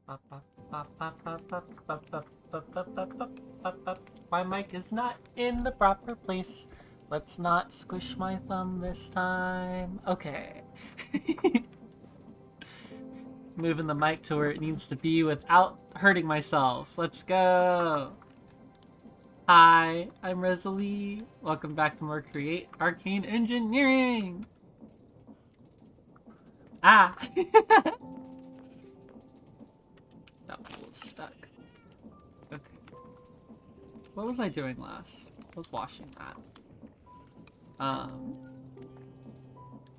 My mic is not in the proper place. Let's not squish my thumb this time. Okay. Moving the mic to where it needs to be without hurting myself. Let's go. Hi, I'm Rosalie. Welcome back to more Create Arcane Engineering. Ah. That one was stuck. Okay. What was I doing last? I was washing that. Um,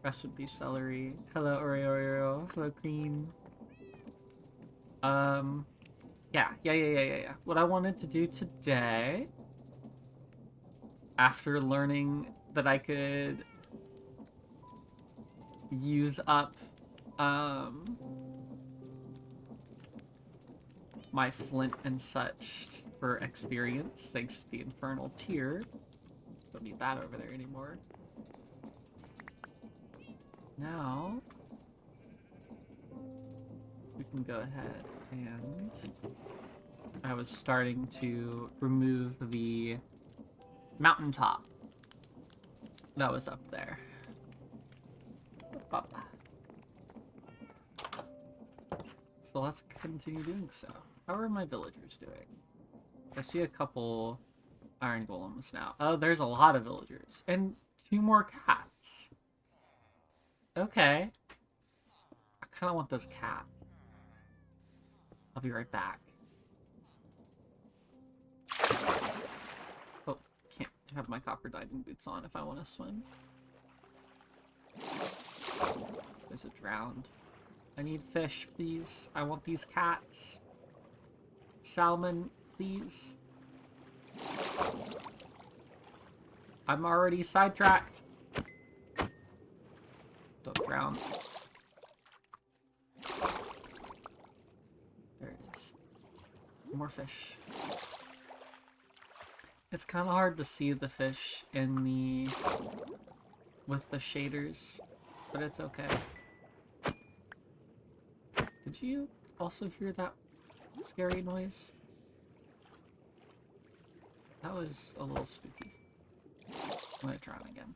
Recipe celery. Hello Oreo. Hello Queen. Yeah. What I wanted to do today, after learning that I could use up um my flint and such for experience, thanks to the infernal tier. Don't need that over there anymore. Now we can go ahead and I was starting to remove the mountaintop that was up there. So let's continue doing so. How are my villagers doing? I see a couple iron golems now. Oh, there's a lot of villagers. And 2 more cats. Okay. I kind of want those cats. I'll be right back. Oh, can't have my copper diving boots on if I want to swim. There's a drowned. I need fish, please. I want these cats. Salmon, please. I'm already sidetracked. Don't drown. There it is. More fish. It's kind of hard to see the fish in the... with the shaders, but it's okay. Did you also hear that scary noise? That was a little spooky. I'm gonna drown again.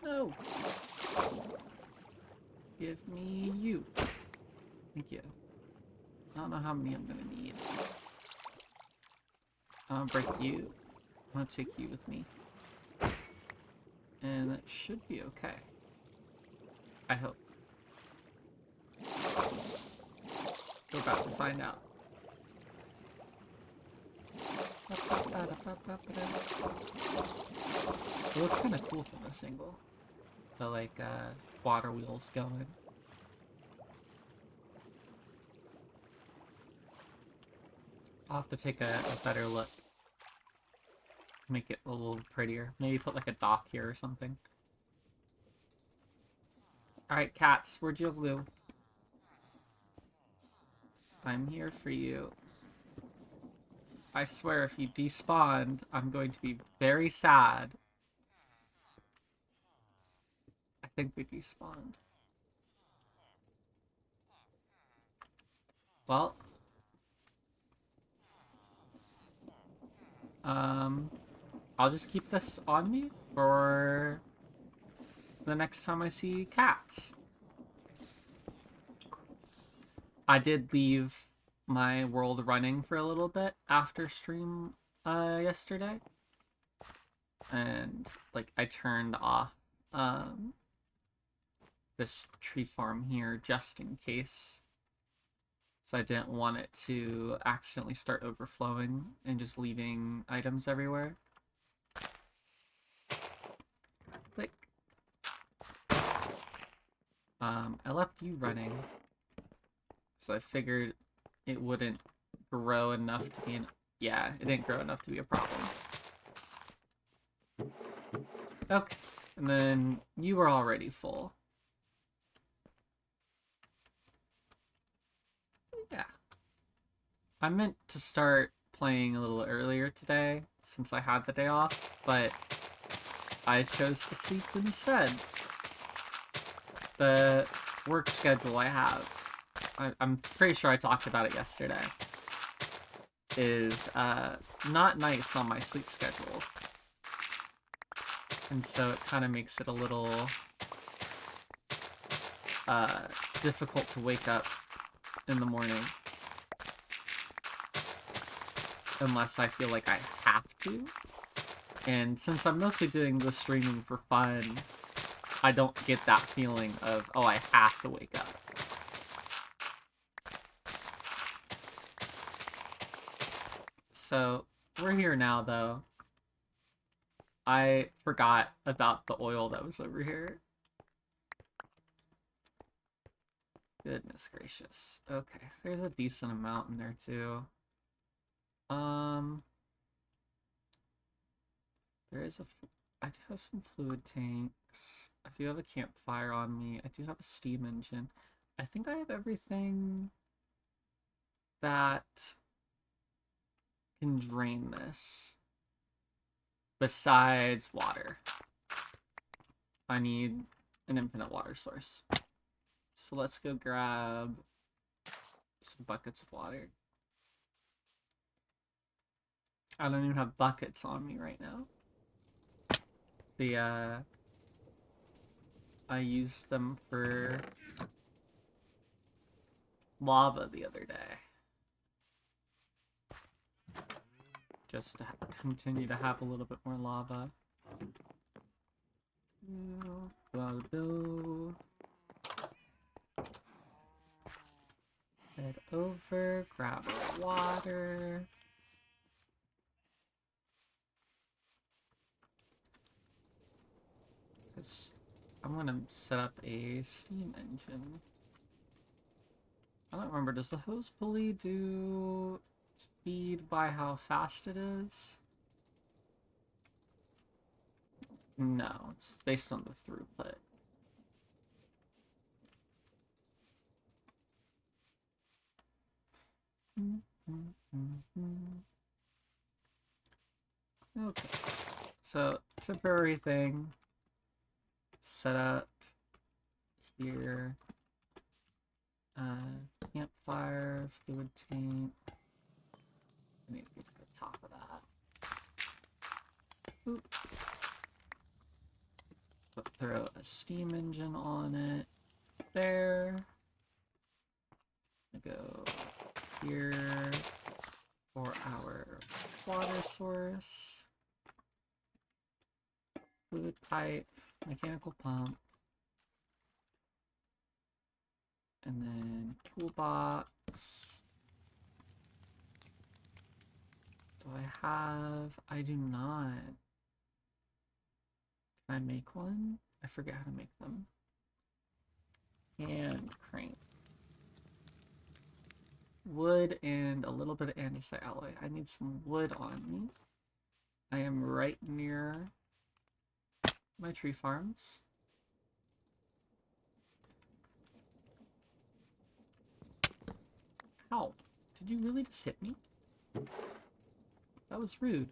No! Give me you. Thank you. I don't know how many I'm gonna need. I'm gonna break you. I'm gonna take you with me. And that should be okay. I hope. We're about to find out. It looks kind of cool from this angle. The like water wheels going. I'll have to take a better look. Make it a little prettier. Maybe put like a dock here or something. Alright, cats, where'd you glue? I'm here for you. I swear if you despawned, I'm going to be very sad. I think we despawned. Well. I'll just keep this on me for the next time I see cats. I did leave my world running for a little bit after stream yesterday. And like I turned off this tree farm here just in case. So I didn't want it to accidentally start overflowing and just leaving items everywhere. Click. I left you running. So I figured it wouldn't grow enough to be an... Yeah, it didn't grow enough to be a problem. Okay. And then you were already full. Yeah. I meant to start playing a little earlier today, since I had the day off, but I chose to sleep instead. the work schedule I have, I'm pretty sure I talked about it yesterday, is not nice on my sleep schedule. And so it kind of makes it a little difficult to wake up in the morning. Unless I feel like I have to. And since I'm mostly doing the streaming for fun, I don't get that feeling of, oh, I have to wake up. So, we're here now, though. I forgot about the oil that was over here. Goodness gracious. Okay, there's a decent amount in there, too. There is I do have some fluid tanks. I do have a campfire on me. I do have a steam engine. I think I have everything that can drain this. Besides water. I need an infinite water source. So let's go grab some buckets of water. I don't even have buckets on me right now. I used them for lava the other day. Just to continue to have a little bit more lava. Head over, grab our water. I'm gonna set up a steam engine. I don't remember, does the hose pulley do speed by how fast it is? No, it's based on the throughput. Okay, so temporary thing. Set up here. Campfire, fluid tank. I need to get to the top of that. Oop. Throw a steam engine on it. There. Go here for our water source. Fluid pipe, mechanical pump. And then toolbox. Do I have? I do not. Can I make one? I forget how to make them. And crank. Wood and a little bit of andesite alloy. I need some wood on me. I am right near my tree farms. Ow. Did you really just hit me? That was rude.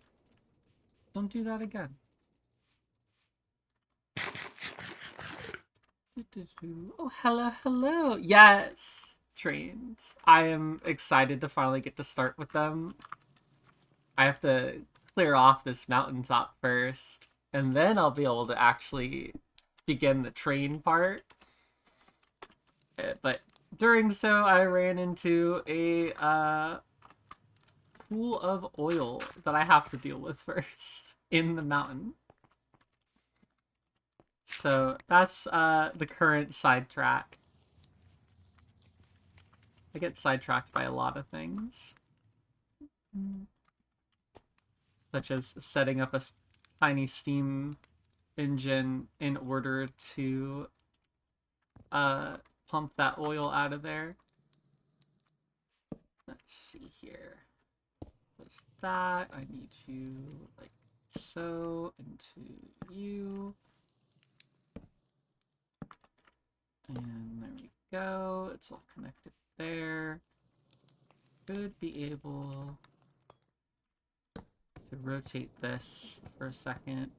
Don't do that again. Oh, hello, hello. Yes, trains. I am excited to finally get to start with them. I have to clear off this mountaintop first, and then I'll be able to actually begin the train part. But during so, I ran into a pool of oil that I have to deal with first in the mountain. So that's the current sidetrack. I get sidetracked by a lot of things. Such as setting up a tiny steam engine in order to pump that oil out of there. Let's see here. What's that? I need to, like, so into you. And there we go. It's all connected there. Should be able to rotate this for a second.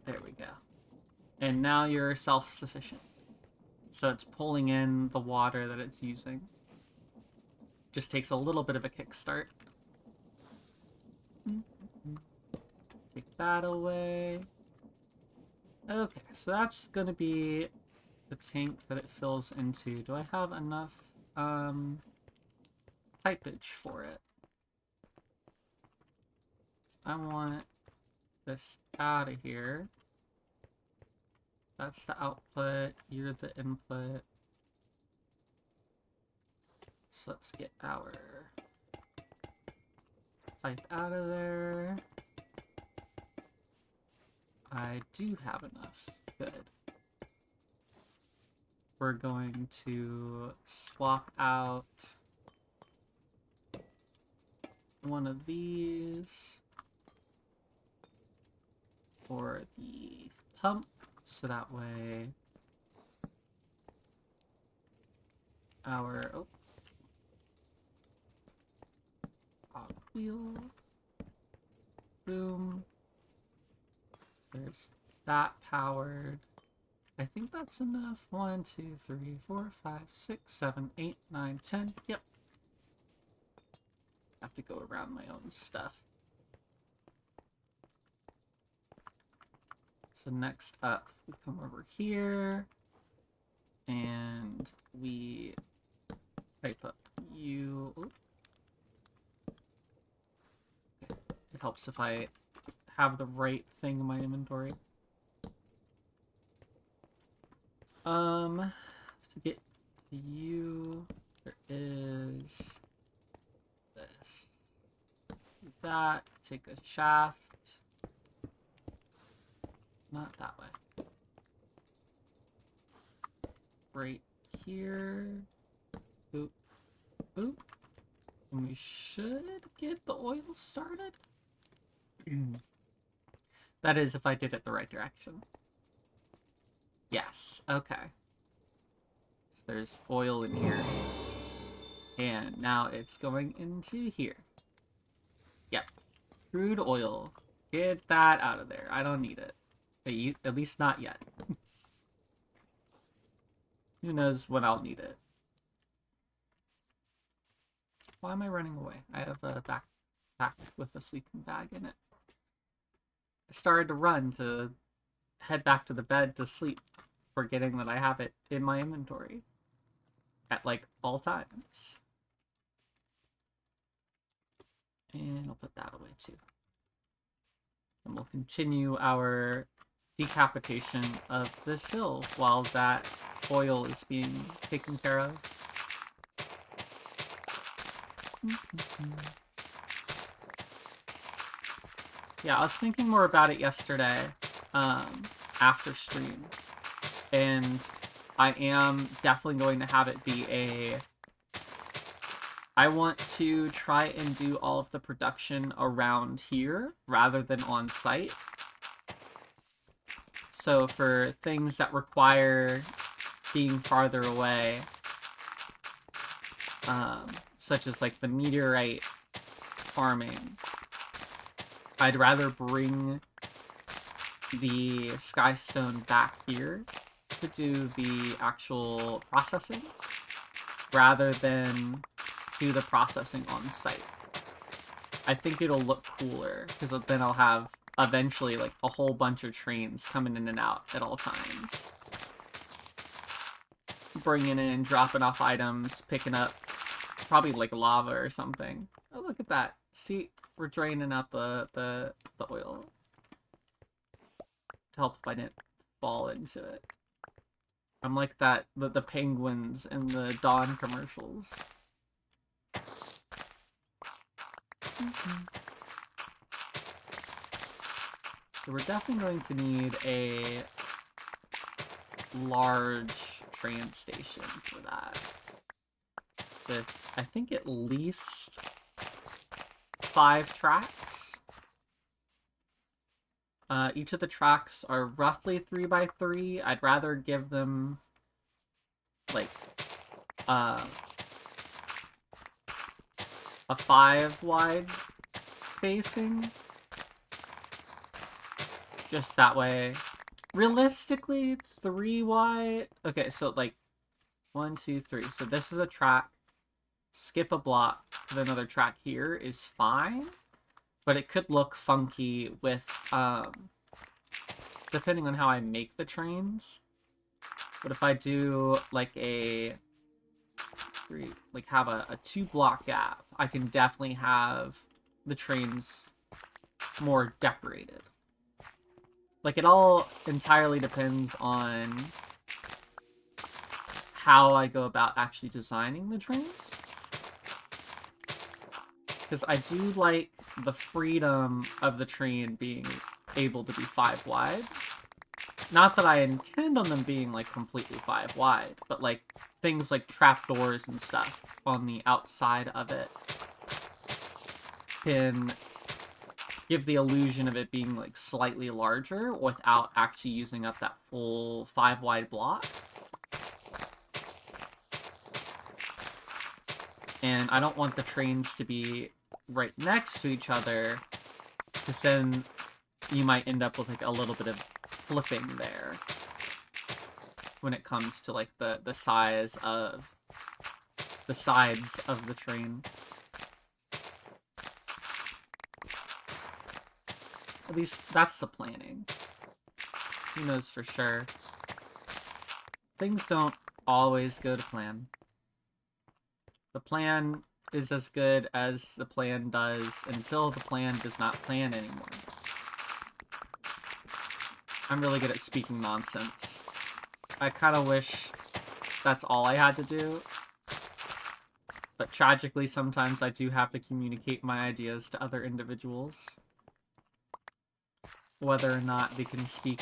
There we go. And now you're self-sufficient. So it's pulling in the water that it's using. Just takes a little bit of a kickstart. Take that away. Okay, so that's gonna be the tank that it fills into. Do I have enough pipage for it? I want this out of here. That's the output, you're the input. So let's get our pipe out of there. I do have enough. Good. We're going to swap out one of these for the pump, so that way our wheel, boom, there's that powered. I think that's enough. 1, 2, 3, 4, 5, 6, 7, 8, 9, 10. Yep. Have to go around my own stuff. So next up, we come over here and we pipe up you. Okay. It helps if I have the right thing in my inventory. To get to you, there is this. Do that, take a shaft. Not that way. Right here. Boop. Boop. And we should get the oil started. That is if I did it the right direction. Yes, okay. So there's oil in here. And now it's going into here. Yep. Crude oil. Get that out of there. I don't need it. At least not yet. Who knows when I'll need it. Why am I running away? I have a backpack with a sleeping bag in it. I started to run to head back to the bed to sleep, forgetting that I have it in my inventory at like all times. And I'll put that away too. And we'll continue our decapitation of this hill while that oil is being taken care of. Yeah, I was thinking more about it yesterday after stream, and I am definitely going to have it be I want to try and do all of the production around here rather than on site. So for things that require being farther away, such as like the meteorite farming, I'd rather bring the skystone back here to do the actual processing rather than do the processing on site. I think it'll look cooler because then I'll have eventually like a whole bunch of trains coming in and out at all times, bringing in, dropping off items, picking up probably like lava or something. Oh, look at that. See, we're draining out the oil to help if I didn't fall into it. I'm like that, the penguins in the Dawn commercials. So we're definitely going to need a large train station for that. With, I think, at least 5 tracks. Each of the tracks are roughly 3x3. I'd rather give them, like, a 5 wide spacing. Just that way Realistically, 3 wide. Okay, so like 1, 2, 3. So this is a track. Skip a block with another track here is fine, but it could look funky with depending on how I make the trains. But if I do like have a 2 block gap, I can definitely have the trains more decorated. Like, it all entirely depends on how I go about actually designing the trains. Because I do like the freedom of the train being able to be 5 wide. Not that I intend on them being, like, completely 5 wide, but, like, things like trapdoors and stuff on the outside of it can give the illusion of it being, like, slightly larger without actually using up that full 5 wide block. And I don't want the trains to be right next to each other, because then you might end up with, like, a little bit of flipping there when it comes to, like, the size of the sides of the train. At least that's the planning. Who knows for sure? Things don't always go to plan. The plan is as good as the plan does until the plan does not plan anymore. I'm really good at speaking nonsense. I kind of wish that's all I had to do. But tragically, sometimes I do have to communicate my ideas to other individuals. Whether or not they can speak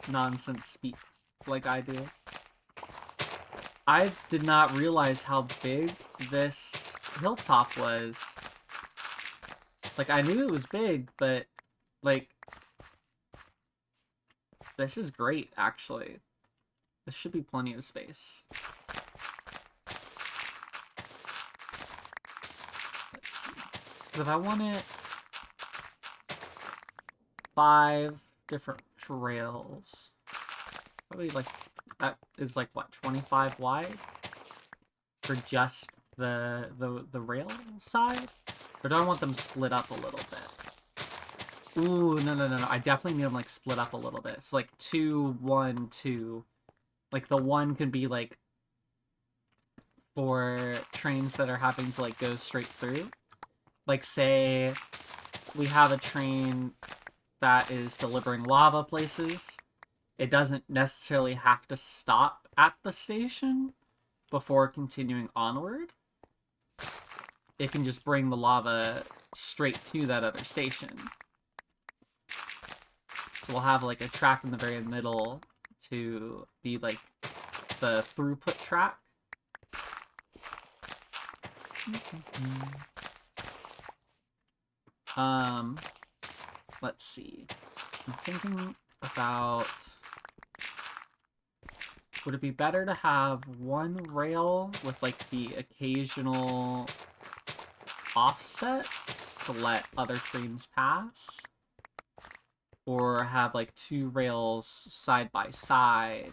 nonsense speak like I do. I did not realize how big this hilltop was. Like, I knew it was big, but, like, this is great, actually. This should be plenty of space. Let's see. Because if I wanted 5 different trails, probably, like, that is, like, what, 25 wide? For just the rail side? Or do I want them split up a little bit? Ooh, no. I definitely need them, like, split up a little bit. So, like, 2, 1, 2. Like, the 1 can be, like, for trains that are having to, like, go straight through. Like, say we have a train that is delivering lava places. It doesn't necessarily have to stop at the station before continuing onward. It can just bring the lava straight to that other station. So we'll have, like, a track in the very middle to be, like, the throughput track. Let's see. I'm thinking about... Would it be better to have one rail with, like, the occasional offsets to let other trains pass? Or have, like, 2 rails side by side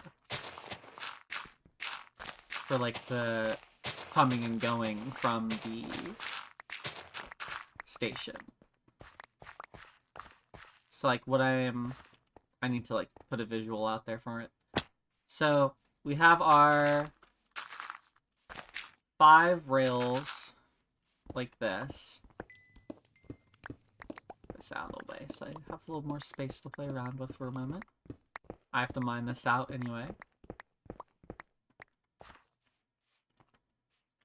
for, like, the coming and going from the station? So, like, I need to, like, put a visual out there for it. So, we have our 5 rails like this. This out of the way, so I have a little more space to play around with for a moment. I have to mine this out anyway.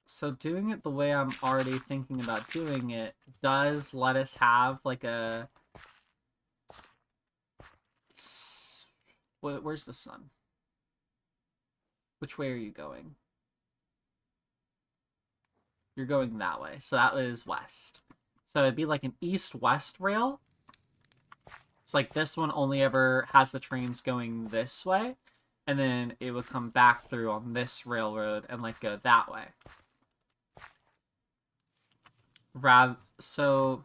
So doing it the way I'm already thinking about doing it does let us have, like, a... Where's the sun? Which way are you going? You're going that way, so that is west. So it'd be like an east-west rail. It's like this one only ever has the trains going this way, and then it would come back through on this railroad and, like, go that way. So,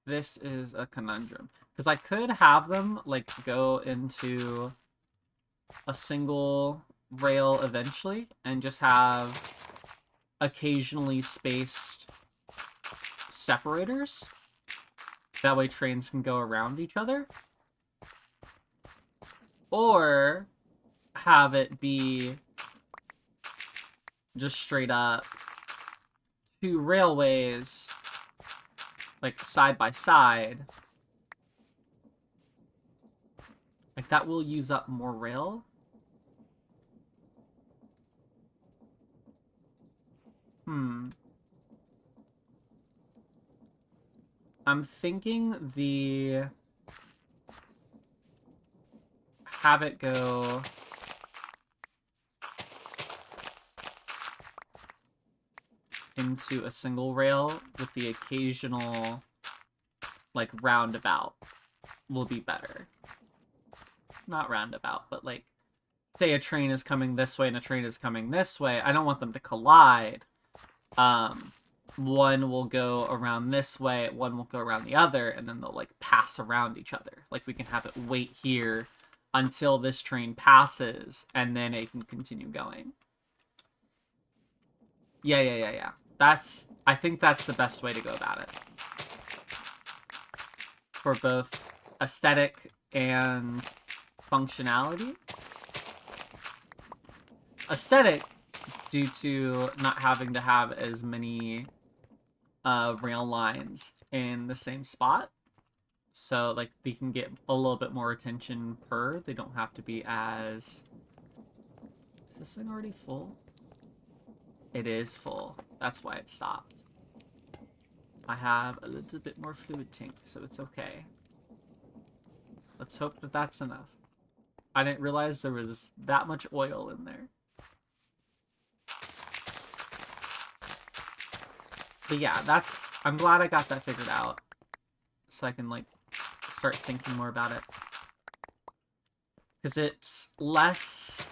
This is a conundrum. Because I could have them, like, go into a single rail eventually and just have occasionally spaced separators. That way trains can go around each other. Or have it be just straight up two railways, like, side by side. Like, that will use up more rail. I'm thinking have it go into a single rail with the occasional, like, roundabout will be better. Not roundabout, but, like, say a train is coming this way and a train is coming this way. I don't want them to collide. One will go around this way, one will go around the other, and then they'll, like, pass around each other. Like, we can have it wait here until this train passes, and then it can continue going. Yeah. I think that's the best way to go about it. For both aesthetic and functionality. Aesthetic, due to not having to have as many rail lines in the same spot. So, like, they can get a little bit more attention per. They don't have to be as... Is this thing already full? It is full. That's why it stopped. I have a little bit more fluid tank, so it's okay. Let's hope that that's enough. I didn't realize there was that much oil in there. But yeah, I'm glad I got that figured out. So I can, like, start thinking more about it. Because it's less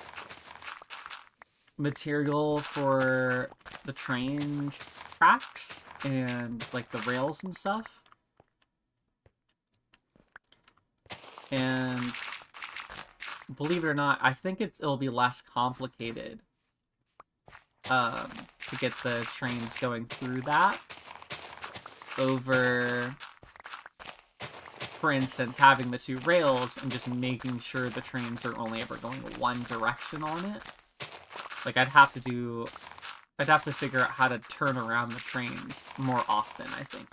material for the train tracks and, like, the rails and stuff. And believe it or not, I think it'll be less complicated to get the trains going through that over, for instance, having the two rails and just making sure the trains are only ever going one direction on it. Like, I'd have to figure out how to turn around the trains more often, I think,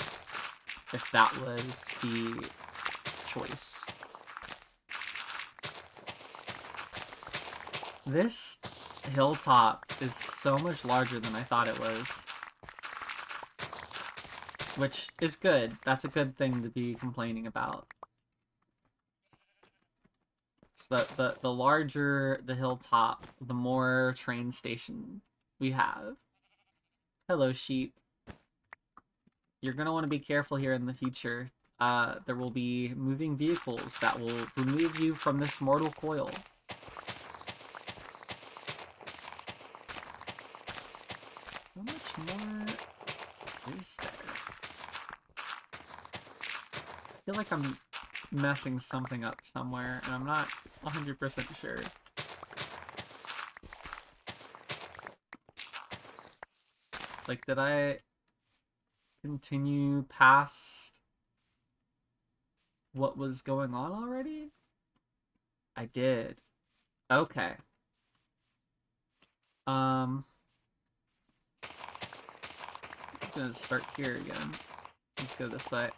if that was the choice. This hilltop is so much larger than I thought it was. Which is good. That's a good thing to be complaining about. So the larger the hilltop, the more train station we have. Hello, sheep. You're gonna want to be careful here in the future. There will be moving vehicles that will remove you from this mortal coil. How much more is there? I feel like I'm messing something up somewhere, and I'm not 100% sure. Like, did I continue past what was going on already? I did. Okay. I'm gonna start here again. Let's go this way.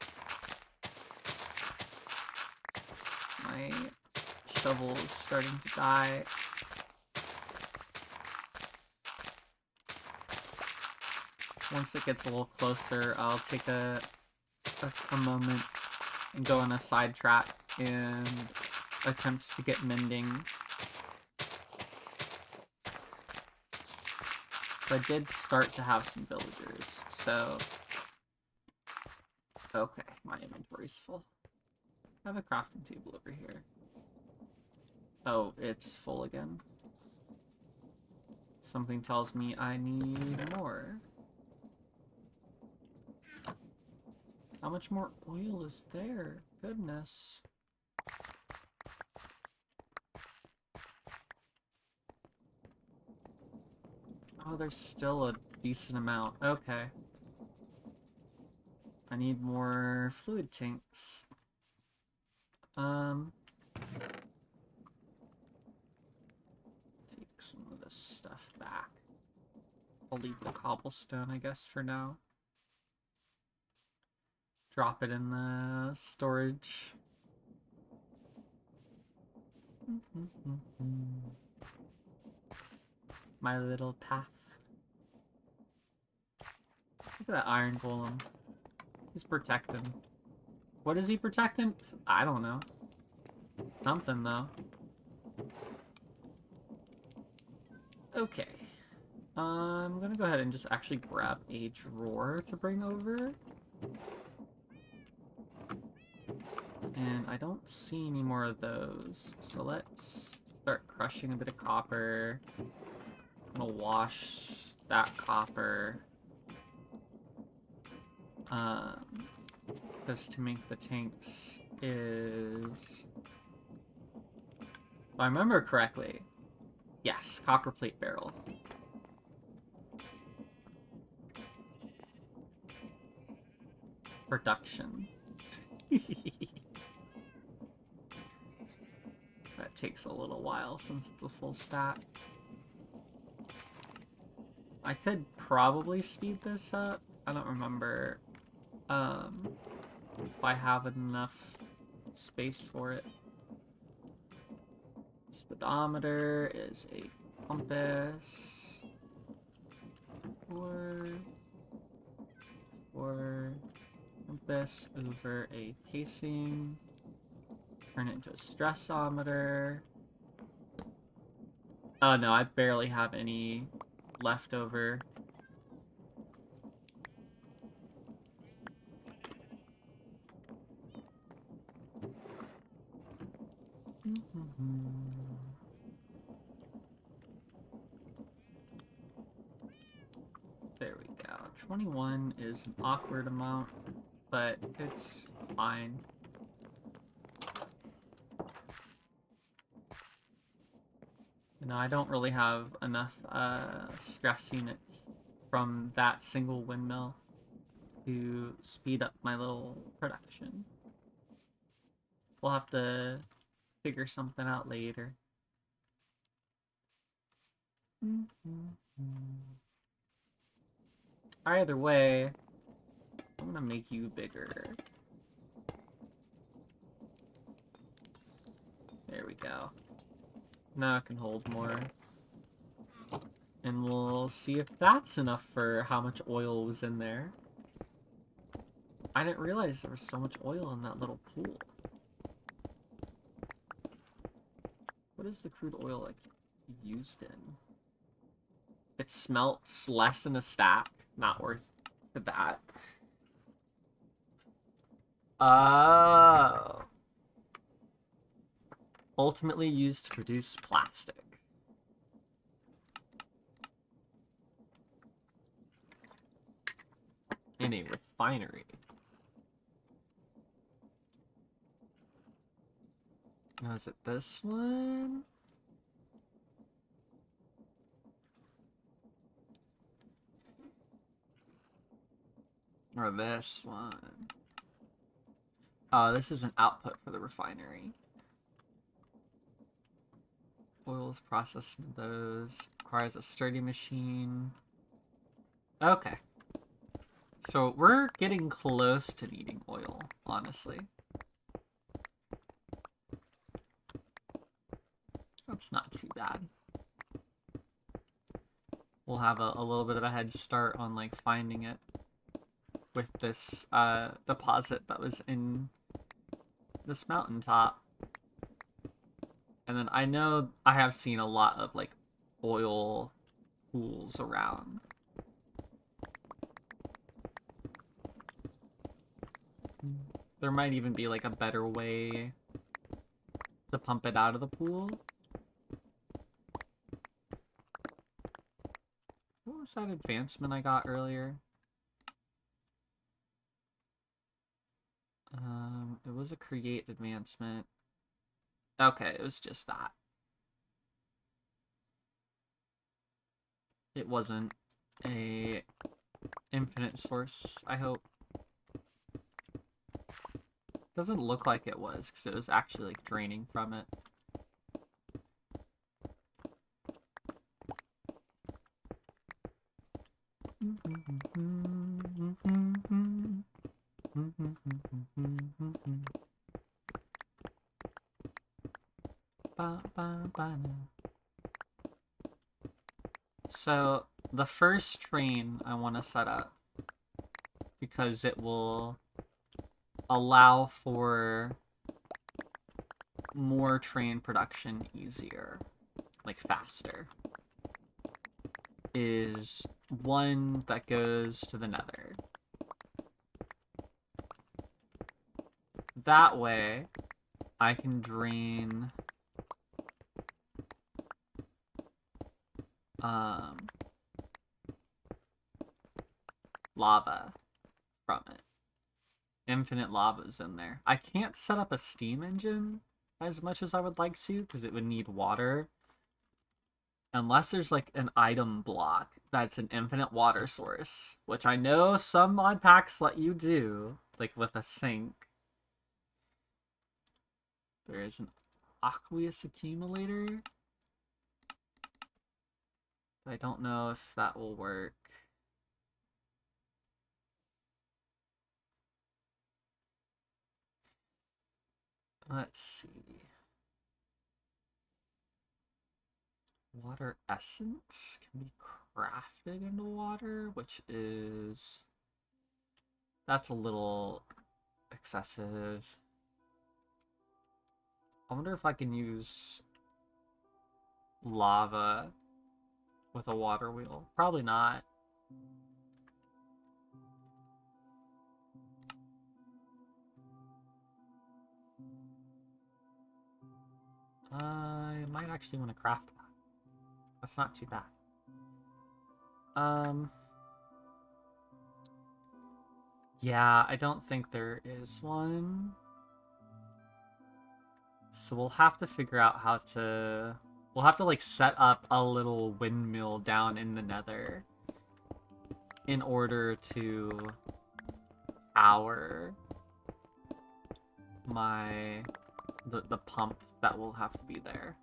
My shovel is starting to die. Once it gets a little closer, I'll take a moment and go on a side track and attempt to get mending. So I did start to have some villagers, so... Okay, my inventory's full. I have a crafting table over here. Oh, it's full again. Something tells me I need more. How much more oil is there? Goodness. Oh, there's still a decent amount. Okay. I need more fluid tanks. Take some of this stuff back. I'll leave the cobblestone, I guess, for now. Drop it in the storage. My little path. Look at that iron golem. He's protecting. What is he protecting? I don't know. Something, though. Okay. I'm gonna go ahead and just actually grab a drawer to bring over. And I don't see any more of those. So let's start crushing a bit of copper. I'm gonna wash that copper. Because to make the tanks is... If I remember correctly, yes, copper plate barrel. Production. That takes a little while since it's a full stack. I could probably speed this up. I don't remember if I have enough space for it. Speedometer is a compass. Or compass over a pacing. Turn it into a stressometer. Oh no, I barely have any left over. There we go. 21 is an awkward amount, but it's fine. You know, I don't really have enough stress units from that single windmill to speed up my little production. We'll have to figure something out later. Either way, I'm gonna make you bigger. There we go. Now I can hold more. And we'll see if that's enough for how much oil was in there. I didn't realize there was so much oil in that little pool. What is the crude oil like used in? It smelts less in a stack. Not worth that. Oh. Ultimately used to produce plastic. In a refinery. Now, is it this one? Or this one? Oh, this is an output for the refinery. Oil is processed into those. Requires a sturdy machine. Okay. So we're getting close to needing oil, honestly. That's not too bad. We'll have a little bit of a head start on like finding it with this deposit that was in this mountaintop. And then I know I have seen a lot of like oil pools around. There might even be like a better way to pump it out of the pool. What was that advancement I got earlier? It was a create advancement. Okay, it was just that. It wasn't a infinite source, I hope. Doesn't look like it was, because it was actually like draining from it. So the first train I want to set up, because it will allow for more train production easier, like faster, is one that goes to the nether. That way I can drain lava from it. Infinite lava's in there. I can't set up a steam engine as much as I would like to, because it would need water. Unless there's like an item block that's an infinite water source, which I know some mod packs let you do, like with a sink. There is an aqueous accumulator. I don't know if that will work. Let's see. Water essence can be crafted into water, which is... that's a little excessive. I wonder if I can use lava with a water wheel. Probably not. I might actually want to craft that. That's not too bad. Yeah, I don't think there is one. So we'll have to figure out how to... we'll have to like set up a little windmill down in the nether in order to power the pump that will have to be there.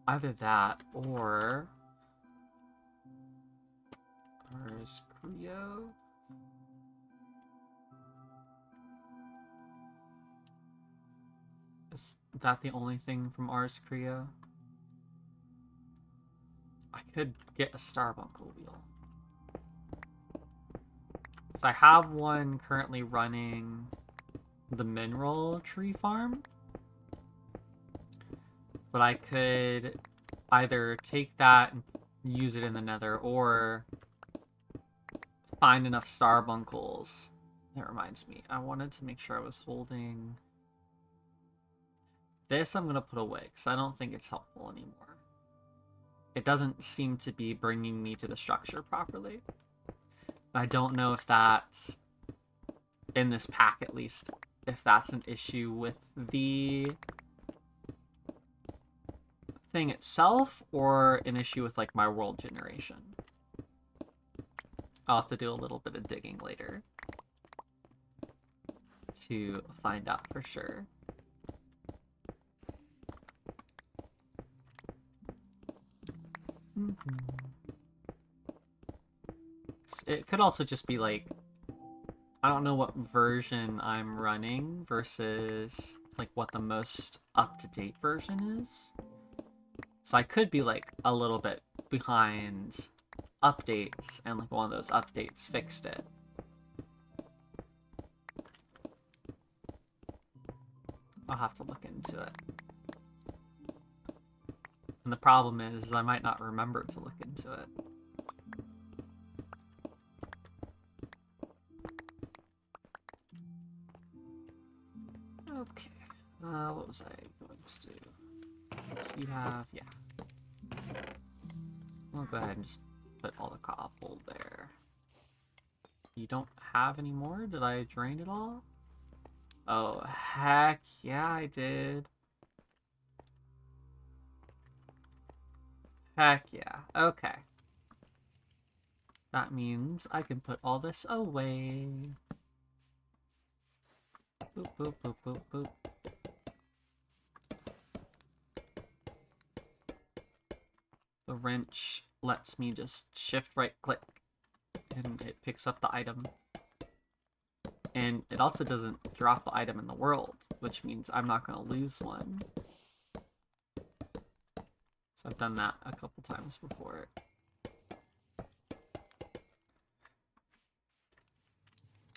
Either that or Ars Creo. Is that the only thing from Ars Creo? I could get a Starbuncle wheel. So I have one currently running the mineral tree farm. But I could either take that and use it in the nether, or find enough Starbuncles. That reminds me, I wanted to make sure I was holding... this I'm going to put away, because I don't think it's helpful anymore. It doesn't seem to be bringing me to the structure properly. I don't know if that's, in this pack at least, if that's an issue with the thing itself, or an issue with like my world generation. I'll have to do a little bit of digging later to find out for sure. It could also just be like, I don't know what version I'm running versus like what the most up-to-date version is. So I could be like a little bit behind updates, and like one of those updates fixed it. I'll have to look into it. And the problem is I might not remember to look into it. Okay. What was I going to do? So you have, yeah. We'll go ahead and just put all the cobble there. You don't have any more? Did I drain it all? Oh, heck yeah, I did. Heck yeah. Okay. That means I can put all this away. Boop, boop, boop, boop, boop. The wrench lets me just shift right click and it picks up the item. And it also doesn't drop the item in the world, which means I'm not going to lose one. So I've done that a couple times before.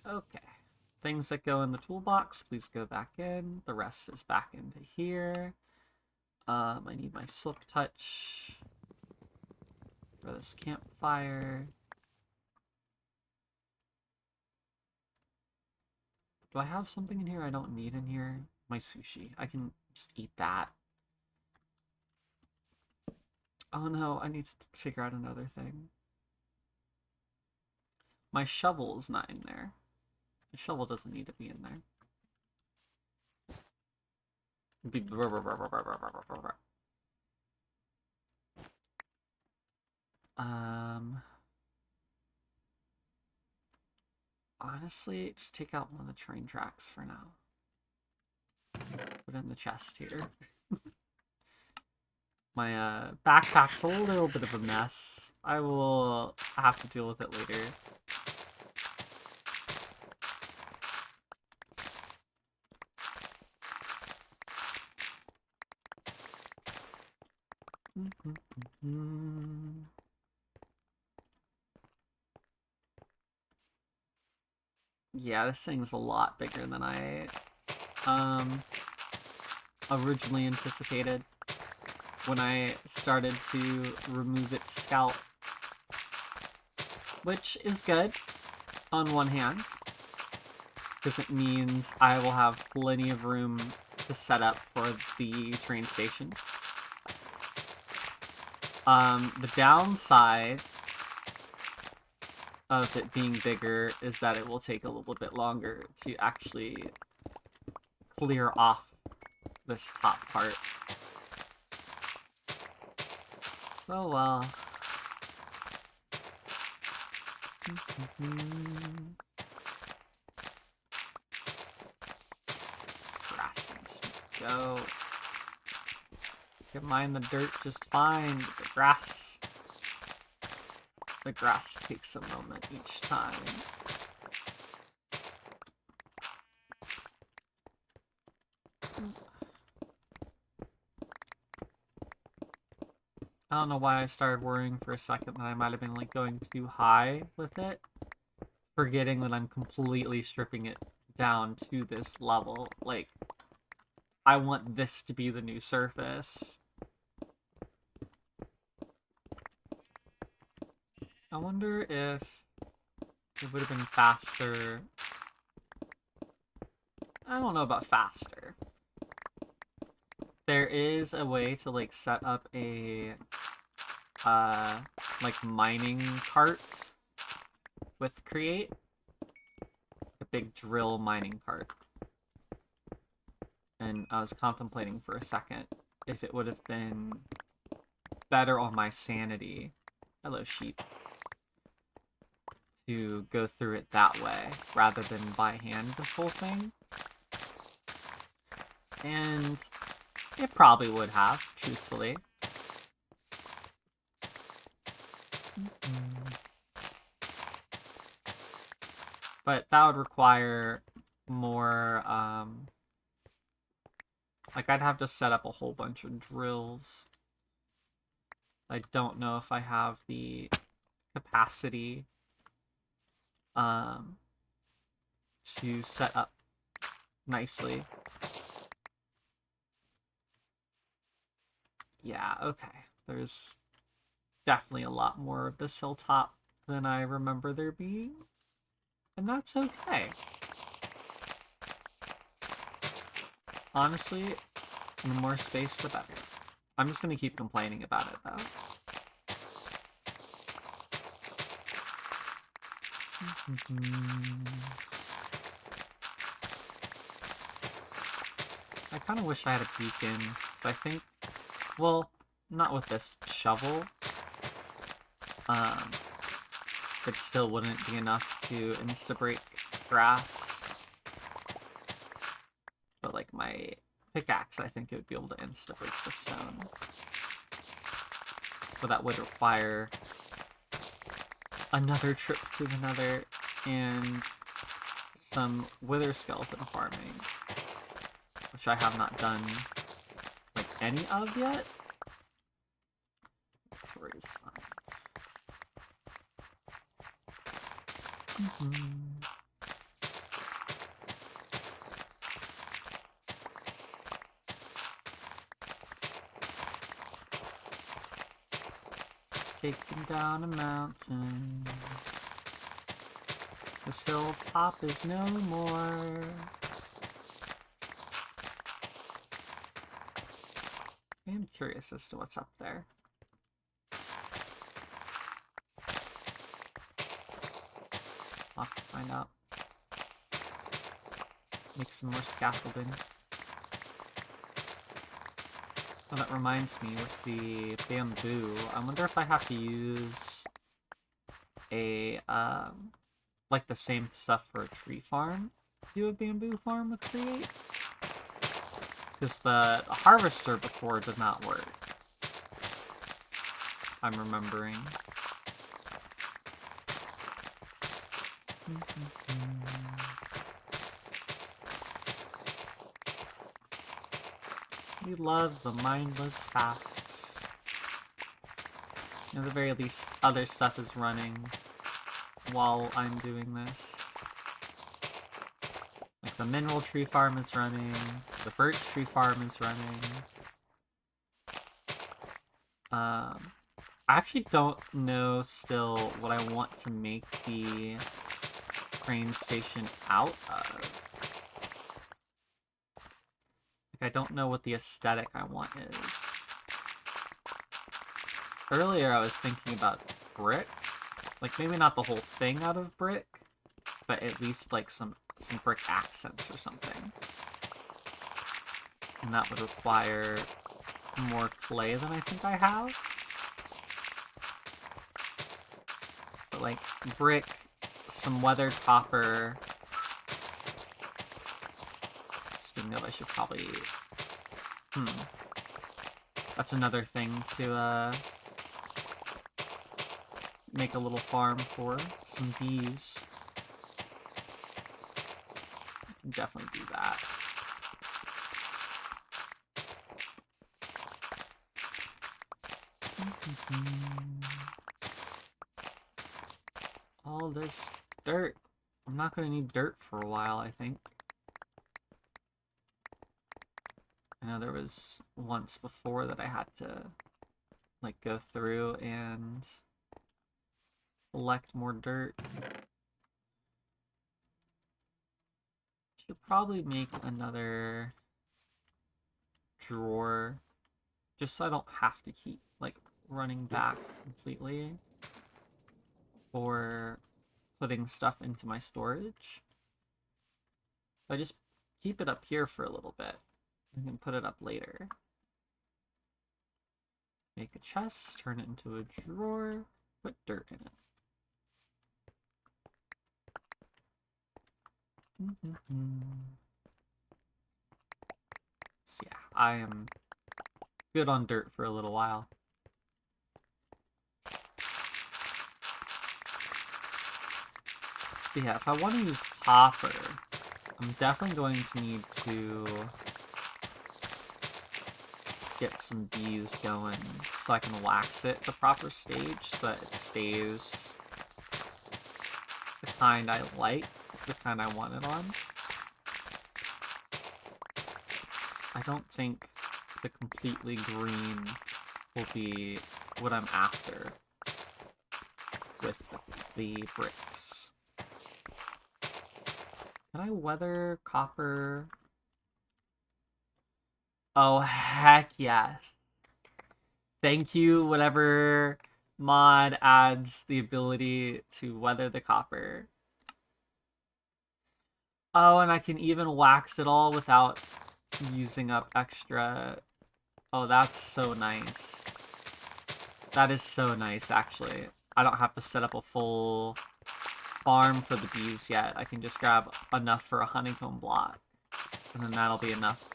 Okay. Things that go in the toolbox, please go back in. The rest is back into here. I need my silk touch for this campfire. Do I have something in here I don't need in here? My sushi. I can just eat that. Oh no, I need to figure out another thing. My shovel is not in there. The shovel doesn't need to be in there. Honestly, just take out one of the train tracks for now. Put it in the chest here. My backpack's a little bit of a mess. I will have to deal with it later. Yeah, this thing's a lot bigger than I originally anticipated when I started to remove its scalp. Which is good on one hand, because it means I will have plenty of room to set up for the train station. The downside of it being bigger is that it will take a little bit longer to actually clear off this top part. So, well... This grass needs to go. I can mine the dirt just fine, but the grass takes a moment each time. I don't know why I started worrying for a second that I might have been like going too high with it, forgetting that I'm completely stripping it down to this level. Like, I want this to be the new surface. I wonder if it would have been faster. I don't know about faster. There is a way to like set up a like mining cart with Create. A big drill mining cart. And I was contemplating for a second if it would have been better on my sanity. Hello, sheep. To go through it that way rather than by hand this whole thing. And it probably would have, truthfully. But that would require more, like, I'd have to set up a whole bunch of drills. I don't know if I have the capacity to set up nicely. Yeah, okay. There's definitely a lot more of this hilltop than I remember there being. And that's okay. Honestly, the more space, the better. I'm just gonna keep complaining about it, though. I kind of wish I had a beacon, so I think, well, not with this shovel. It still wouldn't be enough to insta-break grass. But like my pickaxe, I think it would be able to insta-break the stone. But that would require another trip to the Nether and some wither skeleton farming, which I have not done like any of yet. Inventory is fine. Taking down a mountain. This hilltop is no more. I am curious as to what's up there. I'll have to find out. Make some more scaffolding. Oh, that reminds me, with the bamboo, I wonder if I have to use a, like the same stuff for a tree farm, do a bamboo farm with Create? Because the harvester before did not work. I'm remembering. We love the mindless tasks. At the very least, other stuff is running while I'm doing this. Like the mineral tree farm is running, the birch tree farm is running. I actually don't know still what I want to make the crane station out of. I don't know what the aesthetic I want is. Earlier I was thinking about brick. Like maybe not the whole thing out of brick, but at least like some brick accents or something. And that would require more clay than I think I have. But like brick, some weathered copper. Speaking of, I should probably... That's another thing to make a little farm for. Some bees. I can definitely do that. All this dirt. I'm not going to need dirt for a while, I think. I know there was once before that I had to like go through and collect more dirt. Should probably make another drawer just so I don't have to keep like running back completely for putting stuff into my storage. I just keep it up here for a little bit. I can put it up later. Make a chest, turn it into a drawer, put dirt in it. So yeah, I am good on dirt for a little while. But yeah, if I want to use copper, I'm definitely going to need to get some bees going so I can wax it the proper stage so that it stays the kind I like, the kind I want it on. I don't think the completely green will be what I'm after with the bricks. Can I weather copper? Oh, heck yes. Thank you, whatever mod adds the ability to weather the copper. Oh, and I can even wax it all without using up extra. Oh, that's so nice. That is so nice, actually. I don't have to set up a full farm for the bees yet. I can just grab enough for a honeycomb block. And then that'll be enough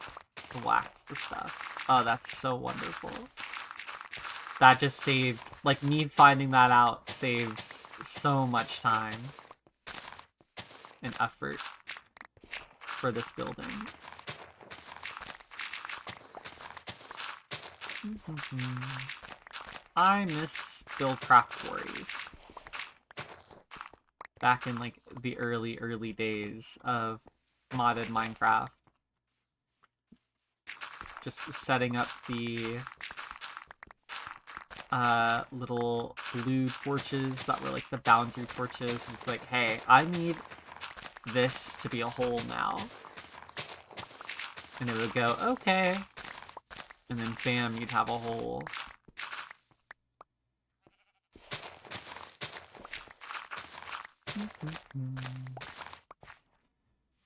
to wax the stuff. Oh, that's so wonderful. That just saved, like, me finding that out saves so much time and effort for this building. I miss Buildcraft quarries. Back in, like, the early days of modded Minecraft. Just setting up the little blue torches that were like the boundary torches. And it's like, hey, I need this to be a hole now. And it would go, okay. And then bam, you'd have a hole.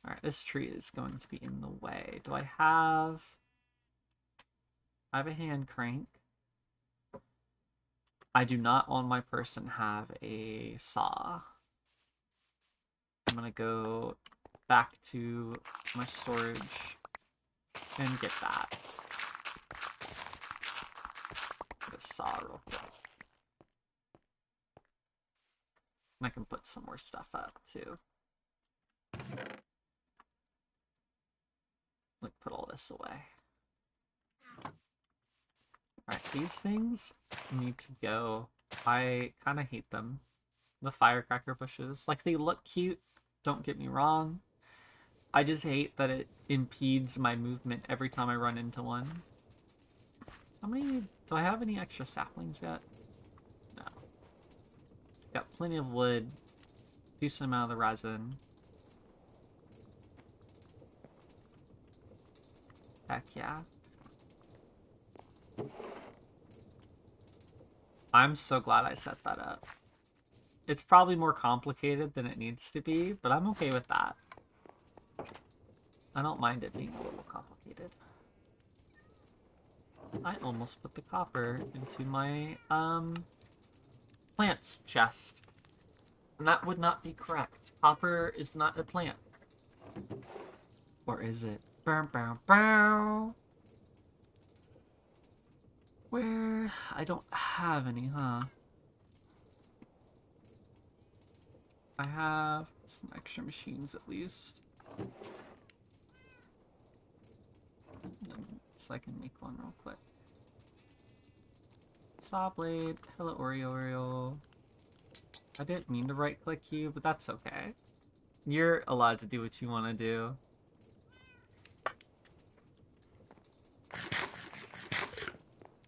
Alright, this tree is going to be in the way. Do I have... I have a hand crank. I do not on my person have a saw. I'm gonna go back to my storage and get that. Get a saw real quick. And I can put some more stuff up too. Like, put all this away. Alright, these things need to go. I kind of hate them. The firecracker bushes. Like, they look cute, don't get me wrong. I just hate that it impedes my movement every time I run into one. How many... Do I have any extra saplings yet? No. Got plenty of wood. Decent amount of the resin. Heck yeah. I'm so glad I set that up. It's probably more complicated than it needs to be, but I'm okay with that. I don't mind it being a little complicated. I almost put the copper into my, plants chest. And that would not be correct. Copper is not a plant. Or is it? Bow, bow, bow. Where? I don't have any, huh? I have some extra machines at least. So I can make one real quick. Saw blade. Hello, Oreo. I didn't mean to right click you, but that's okay. You're allowed to do what you want to do.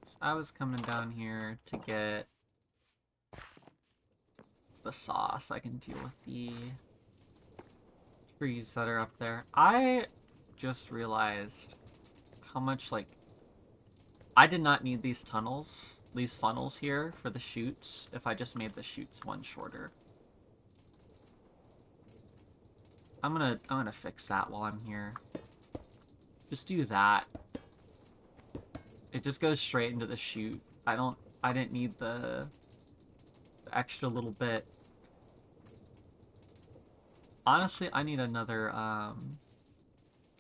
So I was coming down here to get the saw so I can deal with the trees that are up there. I just realized how much, like, I did not need these tunnels, these funnels here for the chutes if I just made the chutes one shorter. I'm gonna fix that while I'm here. Just do that. It just goes straight into the chute. I didn't need the extra little bit. Honestly, I need another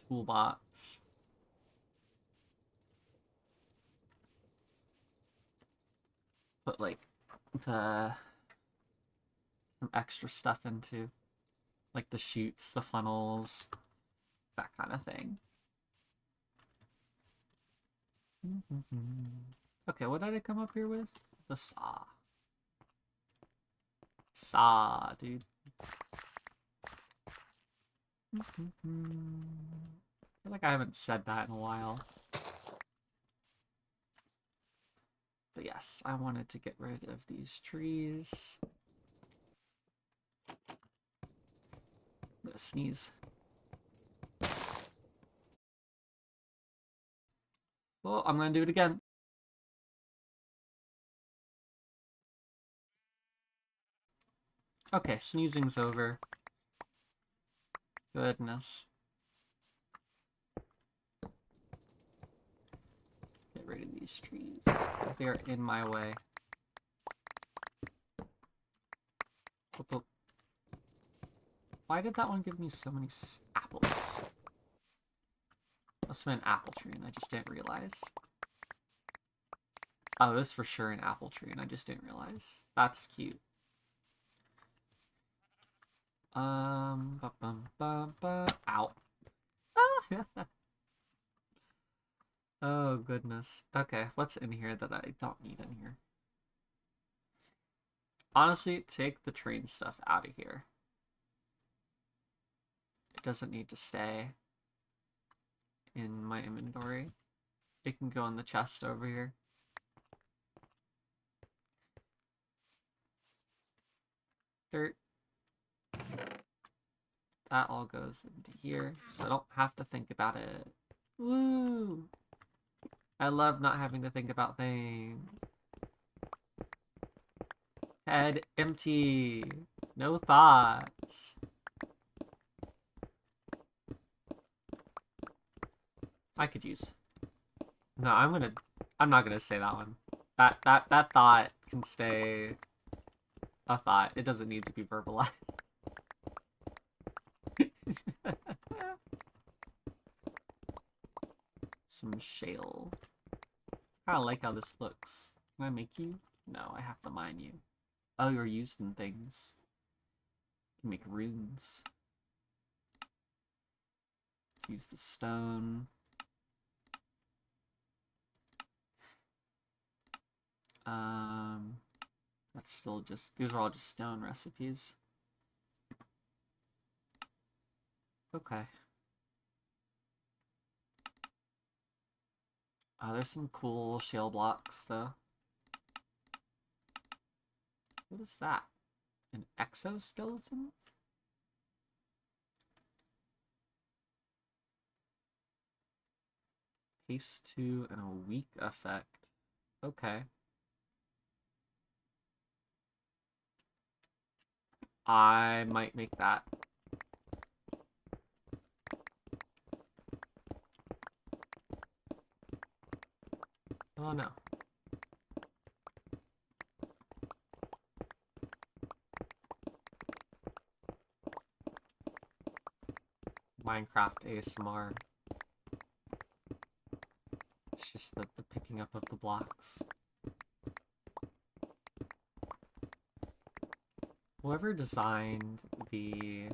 toolbox. Put like some extra stuff into, like the chutes, the funnels, that kind of thing. Okay, what did I come up here with? The saw. Saw, dude. I feel like I haven't said that in a while. But yes, I wanted to get rid of these trees. I'm gonna sneeze. Well, I'm gonna do it again. Okay, sneezing's over. Goodness. Get rid of these trees. They're in my way. Why did that one give me so many apples? Must have been an apple tree and I just didn't realize. Oh, it was for sure an apple tree and I just didn't realize. That's cute. Ow. Oh, goodness. Okay, what's in here that I don't need in here? Honestly, take the train stuff out of here. It doesn't need to stay in my inventory. It can go in the chest over here. Dirt. That all goes into here, so I don't have to think about it. Woo! I love not having to think about things. Head empty. No thoughts. I could use. No, I'm not gonna say that one. That thought can stay a thought. It doesn't need to be verbalized. Some shale. I like how this looks. Can I make you? No, I have to mine you. Oh, you're used in things. You can make runes. Let's use the stone. That's still just, these are all just stone recipes. Okay. There's some cool shale blocks, though. What is that? An exoskeleton? Haste 2 and a weak effect. Okay. I might make that. Oh no. Minecraft ASMR. It's just the picking up of the blocks. Whoever designed the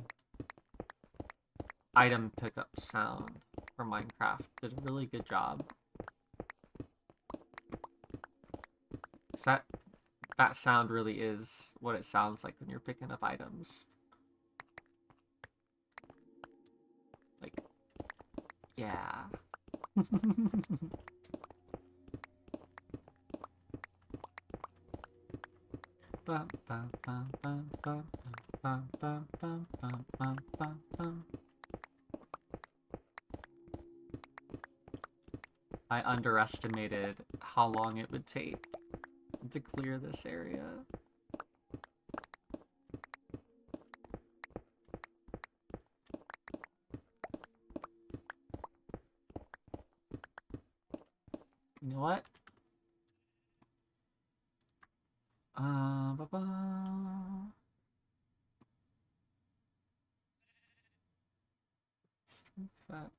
item pickup sound for Minecraft did a really good job. That sound really is what it sounds like when you're picking up items. Like, yeah. I underestimated how long it would take to clear this area. You know what? Strength effect.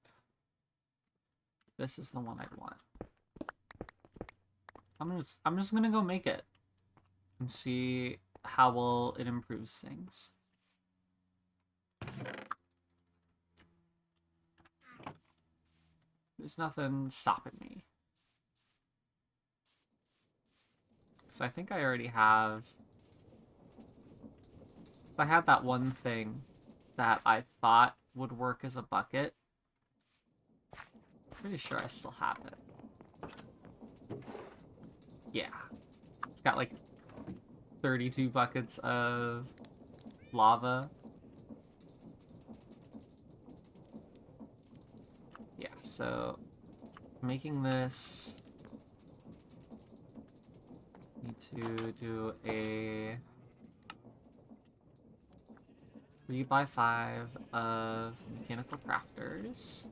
This is the one I want. I'm just gonna go make it and see how well it improves things. There's nothing stopping me. Because I think I already have... I had that one thing that I thought would work as a bucket. Pretty sure I still have it. Yeah. It's got like 32 buckets of lava. Yeah, so making this, need to do a 3x5 of mechanical crafters.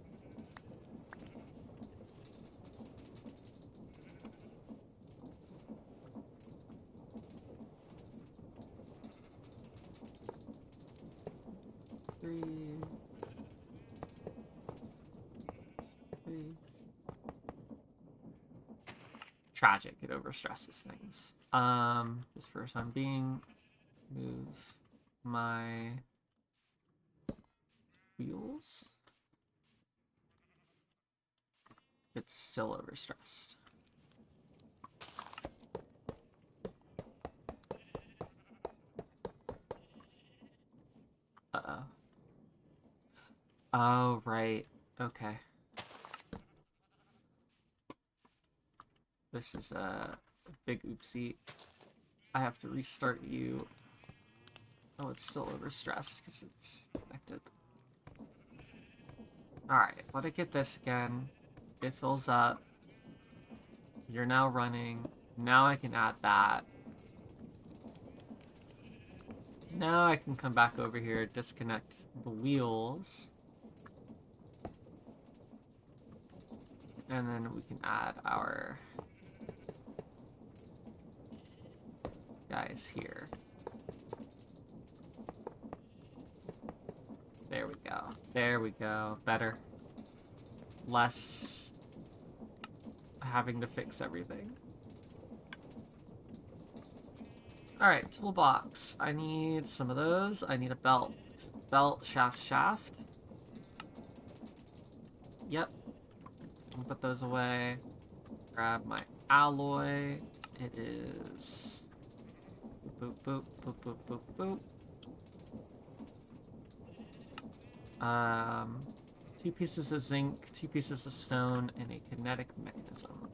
Three. Tragic, it overstresses things. Just for the time being, move my wheels. It's still overstressed. Uh-oh. Oh, right. Okay. This is a big oopsie. I have to restart you. Oh, it's still overstressed because it's connected. Alright, let it get this again. It fills up. You're now running. Now I can add that. Now I can come back over here, disconnect the wheels. And then we can add our guys here. There we go. There we go. Better. Less having to fix everything. Alright, toolbox. I need some of those. I need a belt. Belt, shaft, shaft. Yep. I'll put those away. Grab my alloy. It is... Boop, boop, boop, boop, boop, boop. 2 pieces of zinc, 2 pieces of stone, and a kinetic mechanism.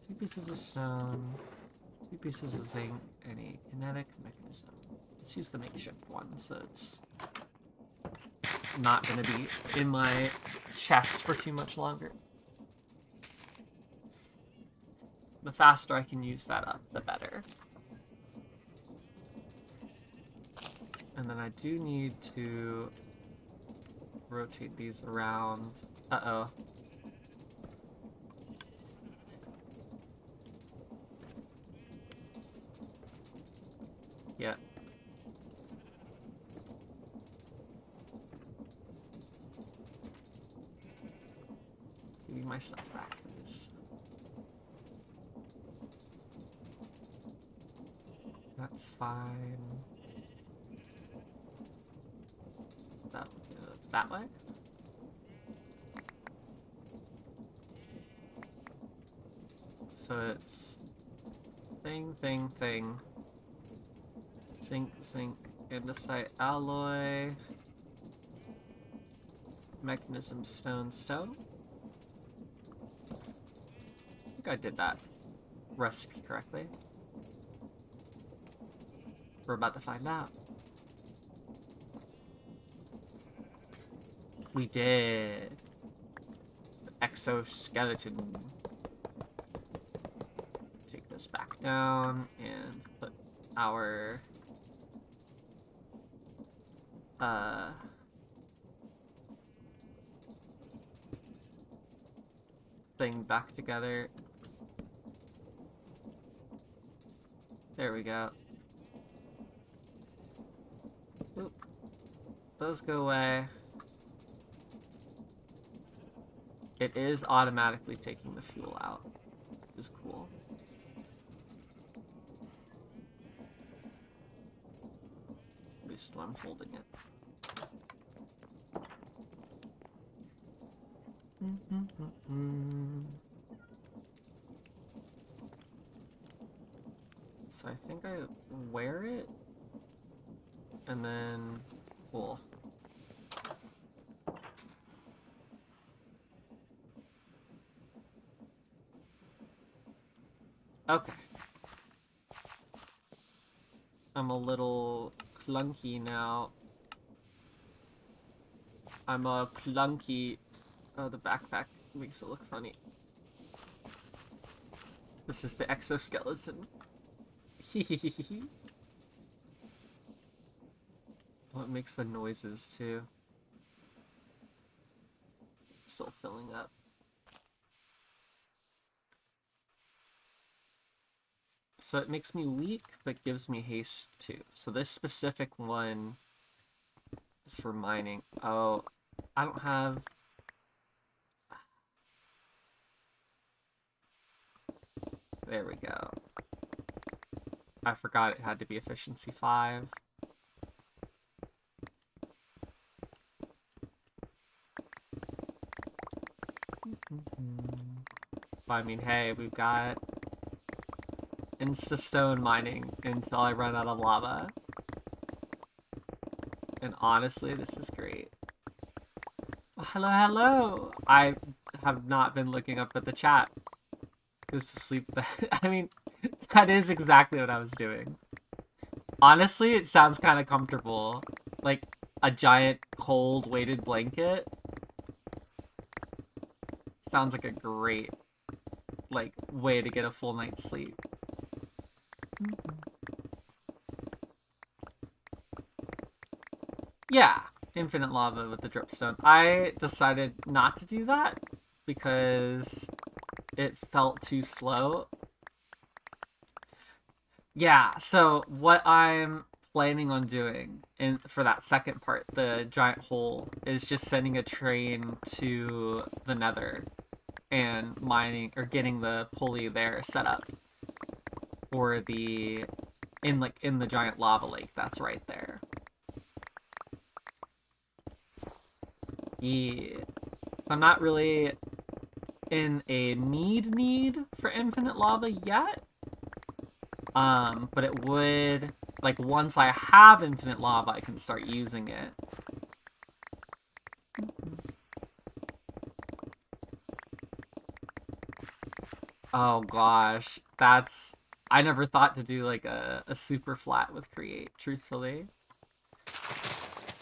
Two pieces of stone, 2 pieces of zinc, and a kinetic mechanism. Let's use the makeshift one, so it's not going to be in my chest for too much longer. The faster I can use that up, the better. And then I do need to rotate these around. Uh-oh. Yeah. Give me my stuff back, please. That's fine. That'll go that way. So it's thing, thing, thing. Zinc, zinc, andesite, alloy. Mechanism, stone, stone. I think I did that recipe correctly. We're about to find out. We did. Exoskeleton. Take this back down and put our thing back together. There we go. Oop. Those go away. It is automatically taking the fuel out, which is cool. At least when I'm holding it. So I think I wear it, and then pull. Okay. I'm a little clunky now. I'm a clunky. Oh, the backpack makes it look funny. This is the exoskeleton. Oh, it makes the noises too. Still filling up. So it makes me weak, but gives me haste too. So this specific one is for mining. Oh, I don't have... There we go. I forgot it had to be efficiency 5. But I mean, hey, we've got insta-stone mining until I run out of lava. And honestly, this is great. Hello, hello! I have not been looking up at the chat. Goes to sleep. I mean, that is exactly what I was doing. Honestly, it sounds kind of comfortable. Like a giant cold weighted blanket. Sounds like a great, like, way to get a full night's sleep. Yeah, infinite lava with the dripstone. I decided not to do that because it felt too slow. Yeah, so what I'm planning on doing for that second part, the giant hole, is just sending a train to the nether and mining or getting the pulley there set up for the in the giant lava lake that's right there. Yeah. So I'm not really in a need for infinite lava yet. But it would, like, once I have infinite lava, I can start using it. Oh gosh, I never thought to do like a super flat with create, truthfully.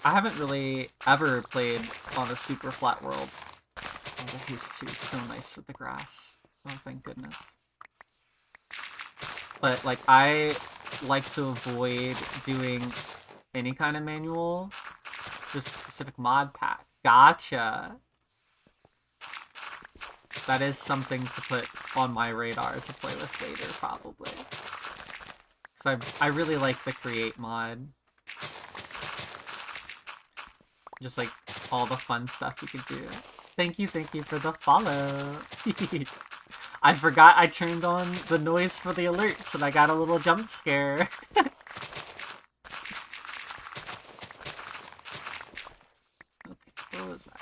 I haven't really ever played on a super flat world. Oh, the haste 2 is so nice with the grass. Oh, thank goodness. But, like, I like to avoid doing any kind of manual. Just a specific mod pack. Gotcha! That is something to put on my radar to play with later, probably. Because I really like the create mod. Just, like, all the fun stuff you could do. Thank you for the follow! I forgot I turned on the noise for the alerts and I got a little jump scare. Okay, where was I?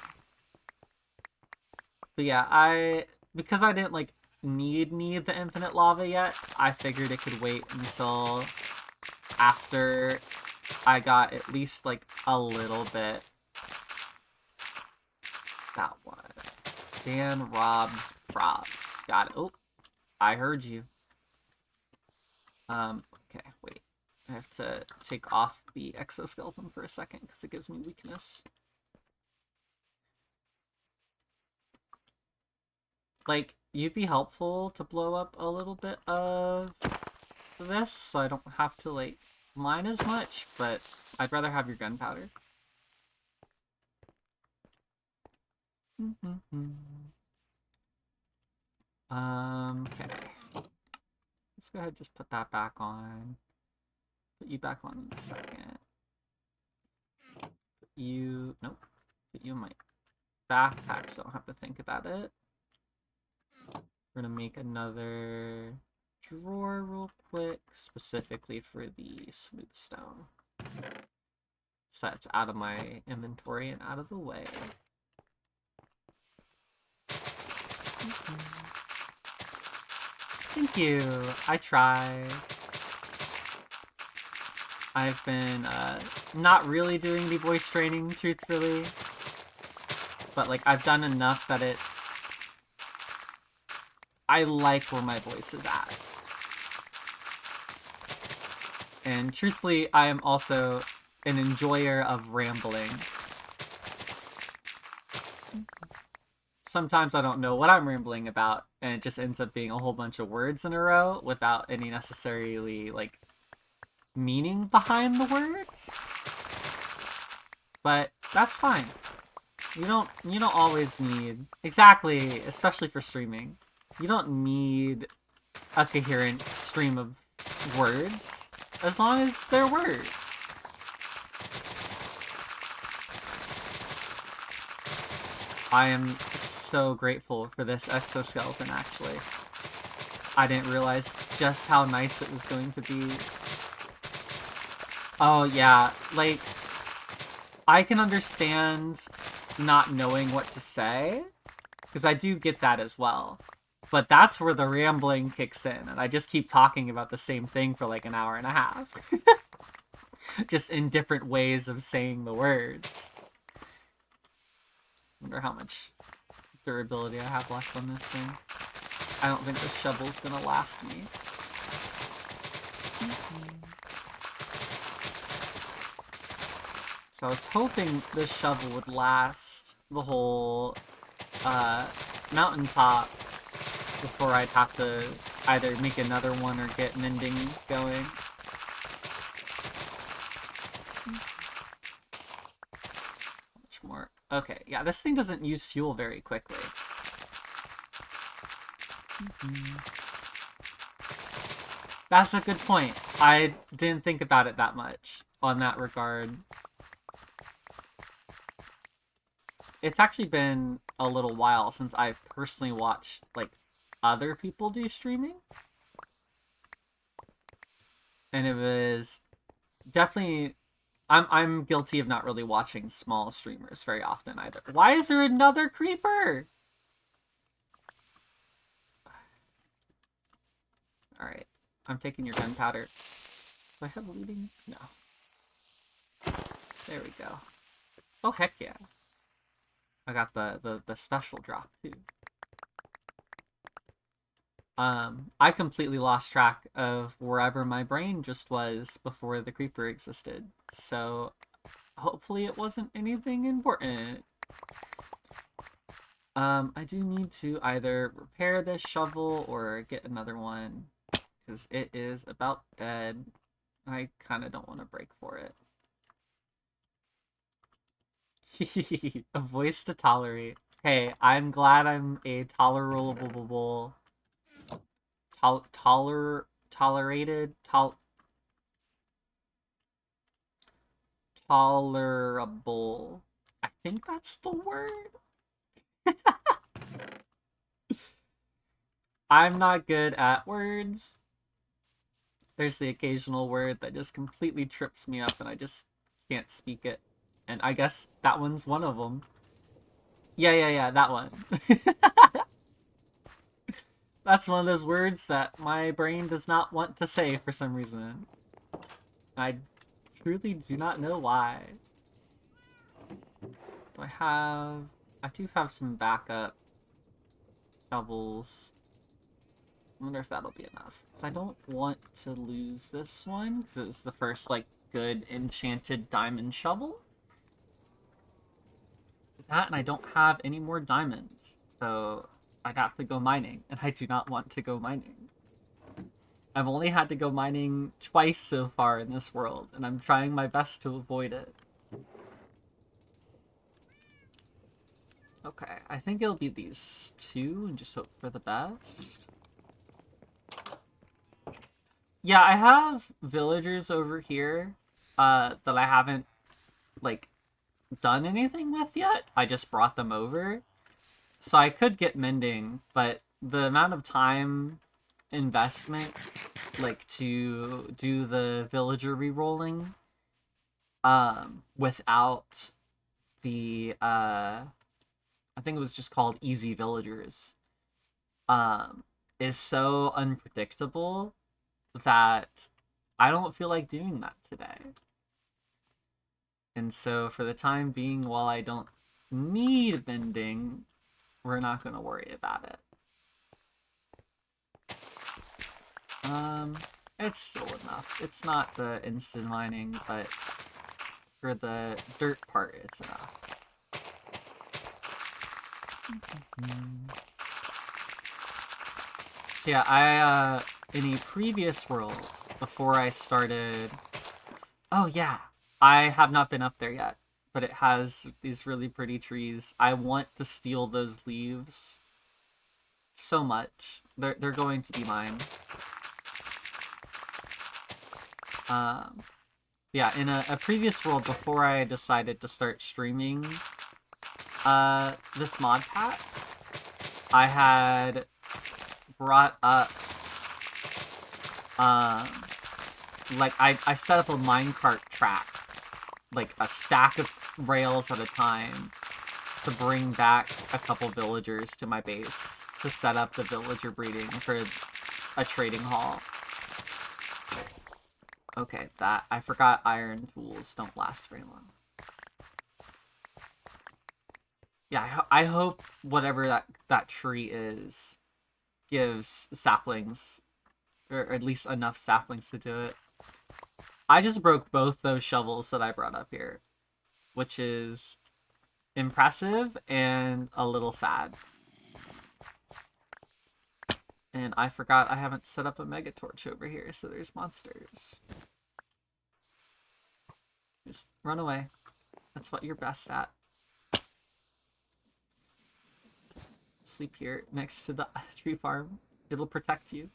But yeah, because I didn't like need the infinite lava yet, I figured it could wait until after I got at least like a little bit. That one. Dan Rob's Probs. Got it. Oh, I heard you. Okay, wait. I have to take off the exoskeleton for a second because it gives me weakness. Like, you'd be helpful to blow up a little bit of this so I don't have to, like, mine as much, but I'd rather have your gunpowder. Okay. Let's go ahead and just put that back on. Put you back on in a second. Put you... Nope. Put you in my backpack so I don't have to think about it. We're gonna make another drawer real quick, specifically for the smooth stone. So that's out of my inventory and out of the way. Thank you. I try. I've been not really doing the voice training, truthfully. But like I've done enough that it's... I like where my voice is at. And truthfully, I am also an enjoyer of rambling. sometimes I don't know what I'm rambling about, and it just ends up being a whole bunch of words in a row without any necessarily, like, meaning behind the words. But that's fine. You don't always need, exactly, especially for streaming. You don't need a coherent stream of words as long as they're words. I am so grateful for this exoskeleton, actually. I didn't realize just how nice it was going to be. Oh, yeah, like, I can understand not knowing what to say, because I do get that as well. But that's where the rambling kicks in, and I just keep talking about the same thing for like an hour and a half. Just in different ways of saying the words. Wonder how much durability I have left on this thing. I don't think the shovel's gonna last me. So I was hoping this shovel would last the whole mountaintop before I'd have to either make another one or get mending going. Much more. Okay, yeah, this thing doesn't use fuel very quickly. That's a good point. I didn't think about it that much on that regard. It's actually been a little while since I've personally watched, like, other people do streaming. And it was definitely... I'm guilty of not really watching small streamers very often either. Why is there another creeper? Alright. I'm taking your gunpowder. Do I have looting? No. There we go. Oh, heck yeah. I got the special drop, too. I completely lost track of wherever my brain just was before the creeper existed. So, hopefully it wasn't anything important. I do need to either repair this shovel or get another one, because it is about dead. I kind of don't want to break for it. A voice to tolerate. Hey, I'm glad I'm a tolerable... tolerable. I think that's the word. I'm not good at words. There's the occasional word that just completely trips me up and I just can't speak it. And I guess that one's one of them. Yeah, that one. That's one of those words that my brain does not want to say for some reason. I truly do not know why. Do I have... I do have some backup shovels. I wonder if that'll be enough. Because I don't want to lose this one, because it was the first, like, good enchanted diamond shovel. That, and I don't have any more diamonds. So I'd have to go mining, and I do not want to go mining. I've only had to go mining twice so far in this world, and I'm trying my best to avoid it. Okay, I think it'll be these two, and just hope for the best. Yeah, I have villagers over here that I haven't, like, done anything with yet. I just brought them over. So I could get mending, but the amount of time investment, like, to do the villager rerolling, without the, I think it was just called Easy Villagers, is so unpredictable that I don't feel like doing that today. And so for the time being, while I don't need mending, we're not going to worry about it. It's still enough. It's not the instant mining, but for the dirt part, it's enough. So yeah, I in a previous world before I started. Oh yeah, I have not been up there yet, but it has these really pretty trees. I want to steal those leaves so much. They're going to be mine. Um, yeah, in a previous world before I decided to start streaming, this mod pack, I had brought up, like I set up a minecart track, like a stack of rails at a time, to bring back a couple villagers to my base to set up the villager breeding for a trading hall. Okay, that I forgot iron tools don't last very long. Yeah, I hope whatever that tree is gives saplings, or at least enough saplings to do it. I just broke both those shovels that I brought up here, which is impressive and a little sad. And I forgot I haven't set up a mega torch over here, so there's monsters. Just run away. That's what you're best at. Sleep here next to the tree farm. It'll protect you.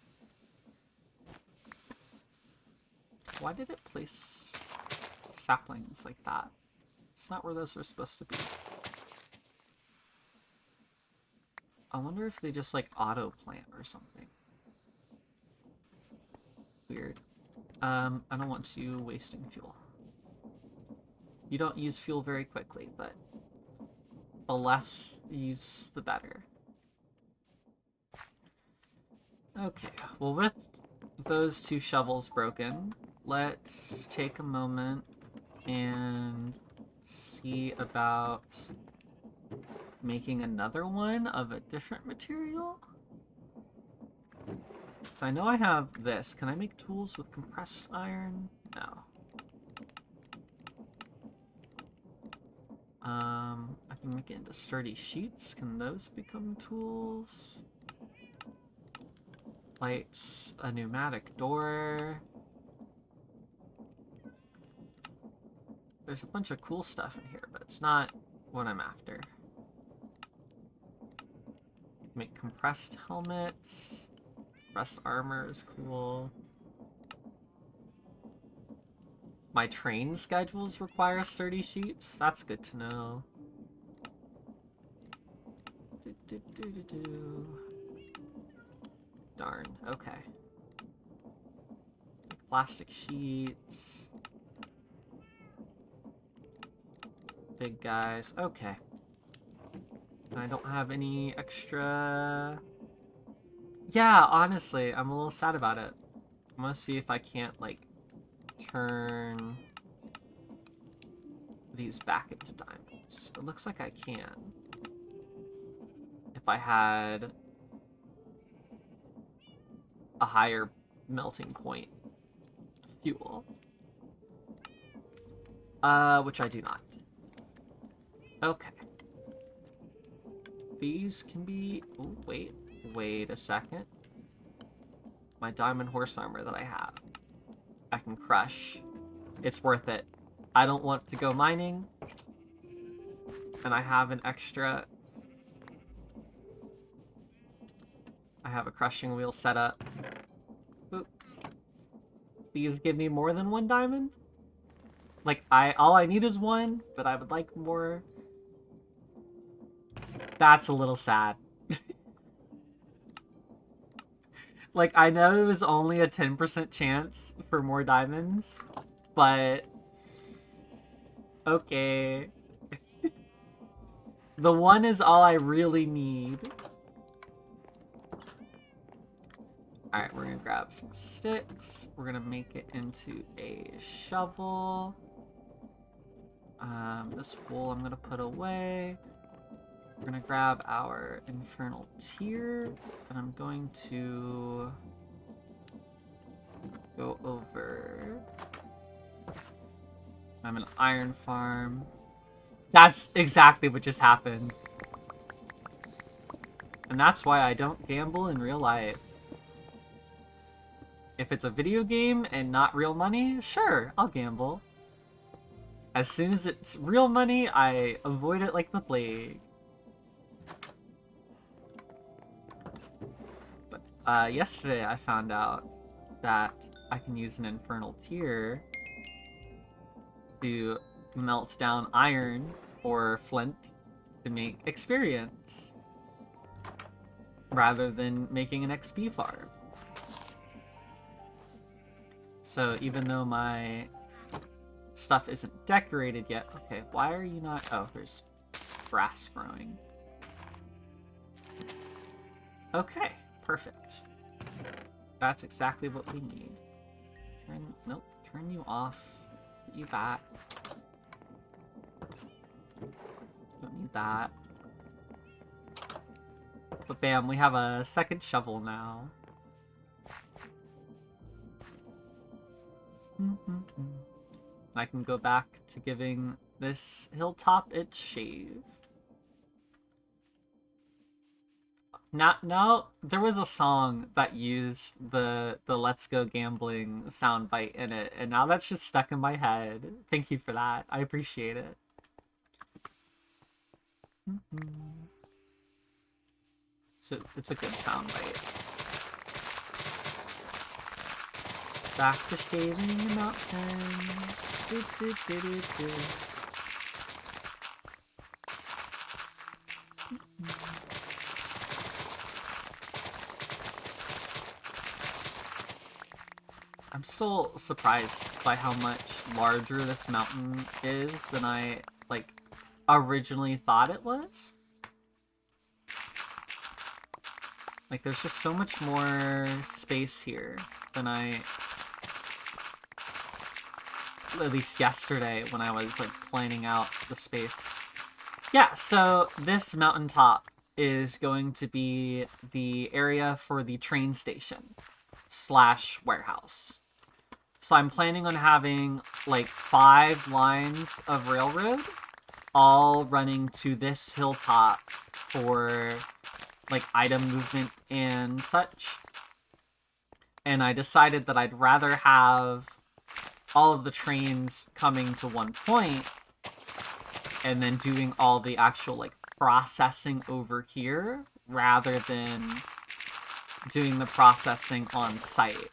Why did it place saplings like that? It's not where those are supposed to be. I wonder if they just like auto plant or something. Weird. I don't want you wasting fuel. You don't use fuel very quickly, but the less use, the better. Okay, well, with those two shovels broken, let's take a moment and see about making another one of a different material. So I know I have this. Can I make tools with compressed iron? No. I can make it into sturdy sheets. Can those become tools? Lights, a pneumatic door. There's a bunch of cool stuff in here, but it's not what I'm after. Make compressed helmets. Compressed armor is cool. My train schedules require sturdy sheets. That's good to know. Darn, okay. Like plastic sheets. Big guys, okay. I don't have any extra... Yeah, honestly, I'm a little sad about it. I'm gonna see if I can't, like, turn these back into diamonds. It looks like I can. If I had a higher melting point fuel. Which I do not. Okay. These can be... Oh, wait a second. My diamond horse armor that I have. I can crush. It's worth it. I don't want to go mining. And I have an extra... I have a crushing wheel set up. Boop. These give me more than one diamond? Like, all I need is one, but I would like more. That's a little sad. Like, I know it was only a 10% chance for more diamonds, but... Okay. The one is all I really need. Alright, we're gonna grab some sticks. We're gonna make it into a shovel. This wool I'm gonna put away. We're gonna grab our infernal tier, and I'm going to go over. I'm an iron farm. That's exactly what just happened. And that's why I don't gamble in real life. If it's a video game and not real money, sure, I'll gamble. As soon as it's real money, I avoid it like the plague. But yesterday I found out that I can use an infernal tear to melt down iron or flint to make experience rather than making an XP farm. So even though my stuff isn't decorated yet, okay, why are you not? Oh, there's grass growing. Okay, perfect. That's exactly what we need. Nope, turn you off. Put you back. Don't need that. But bam, we have a second shovel now. I can go back to giving this hilltop its shave. Now, there was a song that used the Let's Go Gambling soundbite in it, and now that's just stuck in my head. Thank you for that. I appreciate it. So it's a good soundbite. Back to shaving the mountain. Do, do, do, do, do. I'm still surprised by how much larger this mountain is than I, like, originally thought it was. Like, there's just so much more space here than I... At least yesterday when I was, like, planning out the space. Yeah, so this mountaintop is going to be the area for the train station / warehouse. So I'm planning on having like 5 lines of railroad all running to this hilltop for like item movement and such. And I decided that I'd rather have all of the trains coming to one point and then doing all the actual like processing over here rather than doing the processing on site.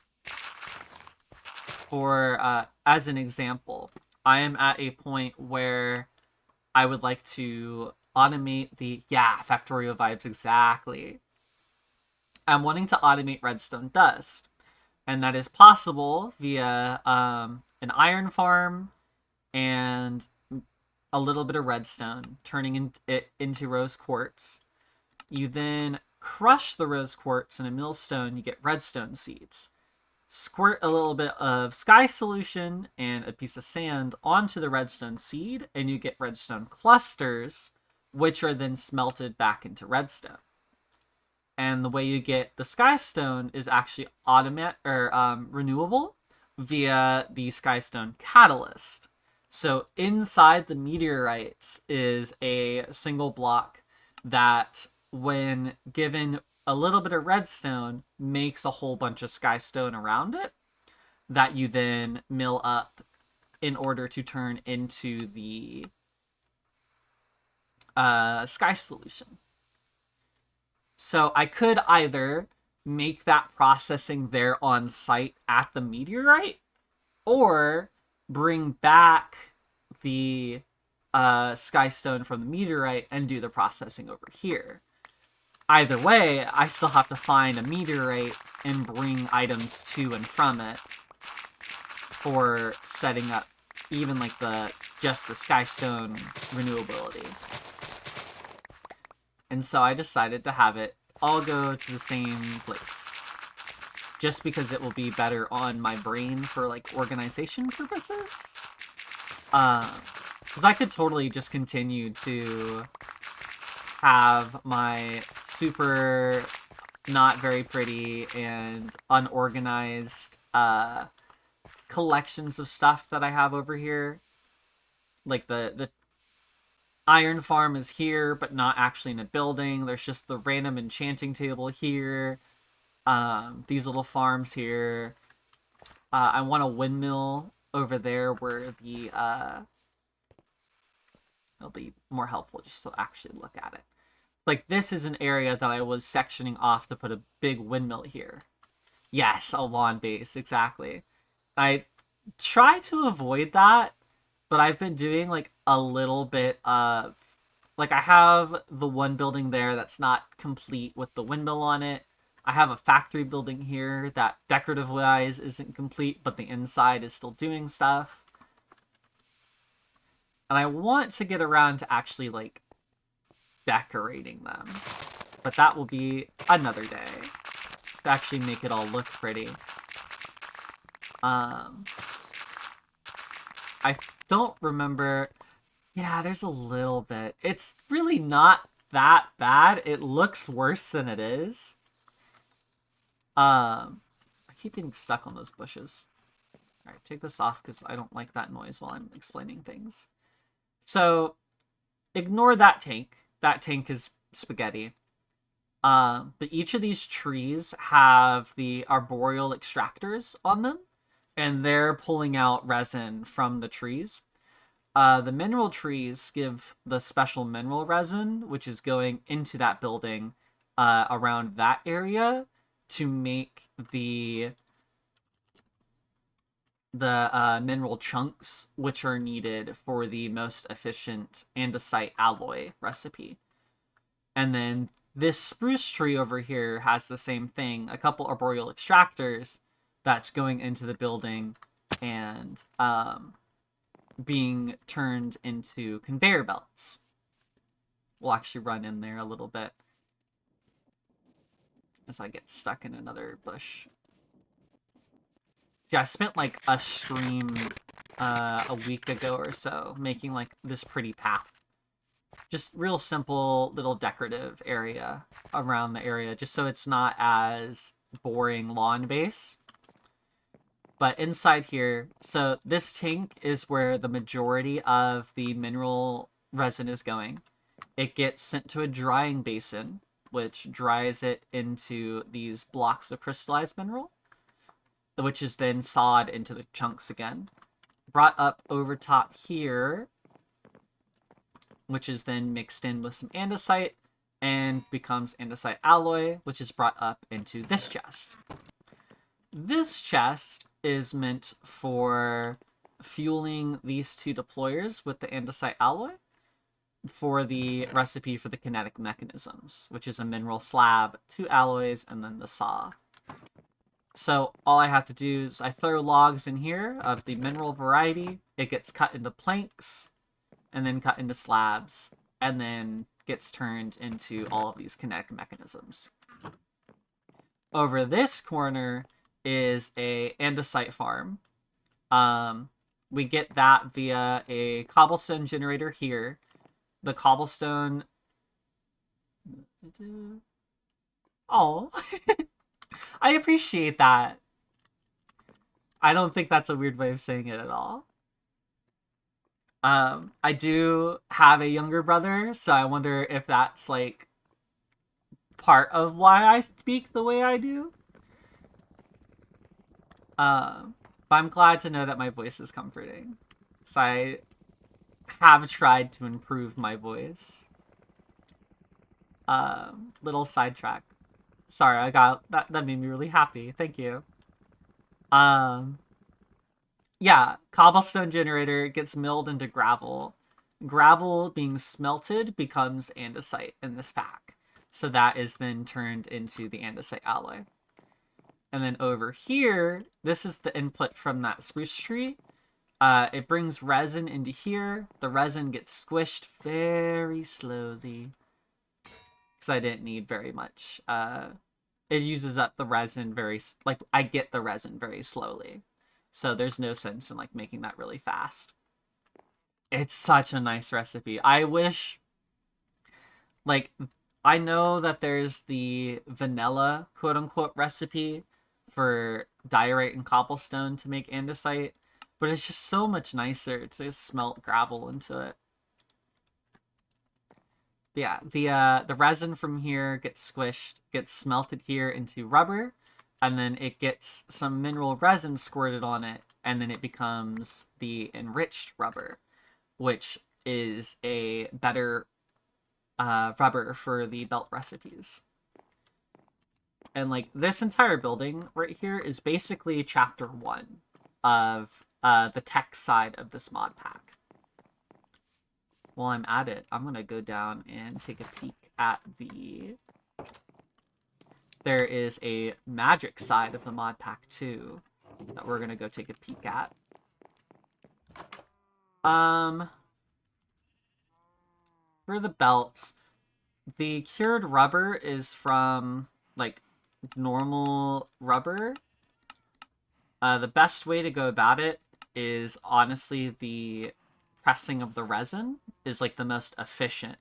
For as an example, I am at a point where I would like to automate the Factorio vibes exactly. I'm wanting to automate redstone dust, and that is possible via an iron farm and a little bit of redstone, turning it into rose quartz. You then crush the rose quartz in a millstone, you get redstone seeds. Squirt a little bit of sky solution and a piece of sand onto the redstone seed, and you get redstone clusters, which are then smelted back into redstone. And the way you get the sky stone is actually renewable via the skystone catalyst. So inside the meteorites is a single block that, when given a little bit of redstone, makes a whole bunch of skystone around it that you then mill up in order to turn into the sky solution. So I could either make that processing there on site at the meteorite, or bring back the skystone from the meteorite and do the processing over here. Either way, I still have to find a meteorite and bring items to and from it for setting up even like just the skystone renewability. And so I decided to have it all go to the same place, just because it will be better on my brain for like organization purposes. Because I could totally just continue to have my super not very pretty and unorganized collections of stuff that I have over here, like the iron farm is here, but not actually in a building. There's just the random enchanting table here. These little farms here. I want a windmill over there where the it'll be more helpful just to actually look at it. Like, this is an area that I was sectioning off to put a big windmill here. Yes, a lawn base, exactly. I try to avoid that, but I've been doing like a little bit of like I have the one building there that's not complete with the windmill on it. I have a factory building here that decorative wise isn't complete, but the inside is still doing stuff. And I want to get around to actually like decorating them. But that will be another day to actually make it all look pretty. I don't remember. Yeah, there's a little bit. It's really not that bad. It looks worse than it is. I keep getting stuck on those bushes. All right, take this off because I don't like that noise while I'm explaining things. So, ignore that tank. That tank is spaghetti. But each of these trees have the arboreal extractors on them, and they're pulling out resin from the trees. The mineral trees give the special mineral resin, which is going into that building around that area to make the mineral chunks, which are needed for the most efficient andesite alloy recipe. And then this spruce tree over here has the same thing, a couple arboreal extractors that's going into the building and being turned into conveyor belts. We'll actually run in there a little bit as I get stuck in another bush. Yeah, I spent like a stream a week ago or so making like this pretty path. Just real simple little decorative area around the area, just so it's not as boring lawn base. But inside here, so this tank is where the majority of the mineral resin is going. It gets sent to a drying basin, which dries it into these blocks of crystallized mineral, which is then sawed into the chunks again. Brought up over top here, which is then mixed in with some andesite and becomes andesite alloy, which is brought up into this chest. This chest is meant for fueling these two deployers with the andesite alloy for the recipe for the kinetic mechanisms, which is a mineral slab, 2 alloys, and then the saw. So all I have to do is I throw logs in here of the mineral variety. It gets cut into planks and then cut into slabs and then gets turned into all of these kinetic mechanisms. Over this corner is a andesite farm. We get that via a cobblestone generator here. The cobblestone... Oh, I appreciate that. I don't think that's a weird way of saying it at all. I do have a younger brother, so I wonder if that's like part of why I speak the way I do. But I'm glad to know that my voice is comforting. So I have tried to improve my voice. Little sidetrack. Sorry, I got that. That made me really happy. Thank you. Yeah, cobblestone generator gets milled into gravel. Gravel being smelted becomes andesite in this pack. So that is then turned into the andesite alloy. And then over here, this is the input from that spruce tree. It brings resin into here. The resin gets squished very slowly. Because I didn't need very much. It uses up the resin very... Like, I get the resin very slowly. So there's no sense in, like, making that really fast. It's such a nice recipe. I wish... Like, I know that there's the vanilla, quote-unquote, recipe for diorite and cobblestone to make andesite, but it's just so much nicer to smelt gravel into it. Yeah, the resin from here gets squished, gets smelted here into rubber, and then it gets some mineral resin squirted on it, and then it becomes the enriched rubber, which is a better rubber for the belt recipes. And like this entire building right here is basically chapter 1 of the tech side of this mod pack. While I'm at it, I'm gonna go down and take a peek at the... There is a magic side of the mod pack too that we're gonna go take a peek at. For the belts, the cured rubber is from like normal rubber. The best way to go about it is honestly the pressing of the resin is like the most efficient.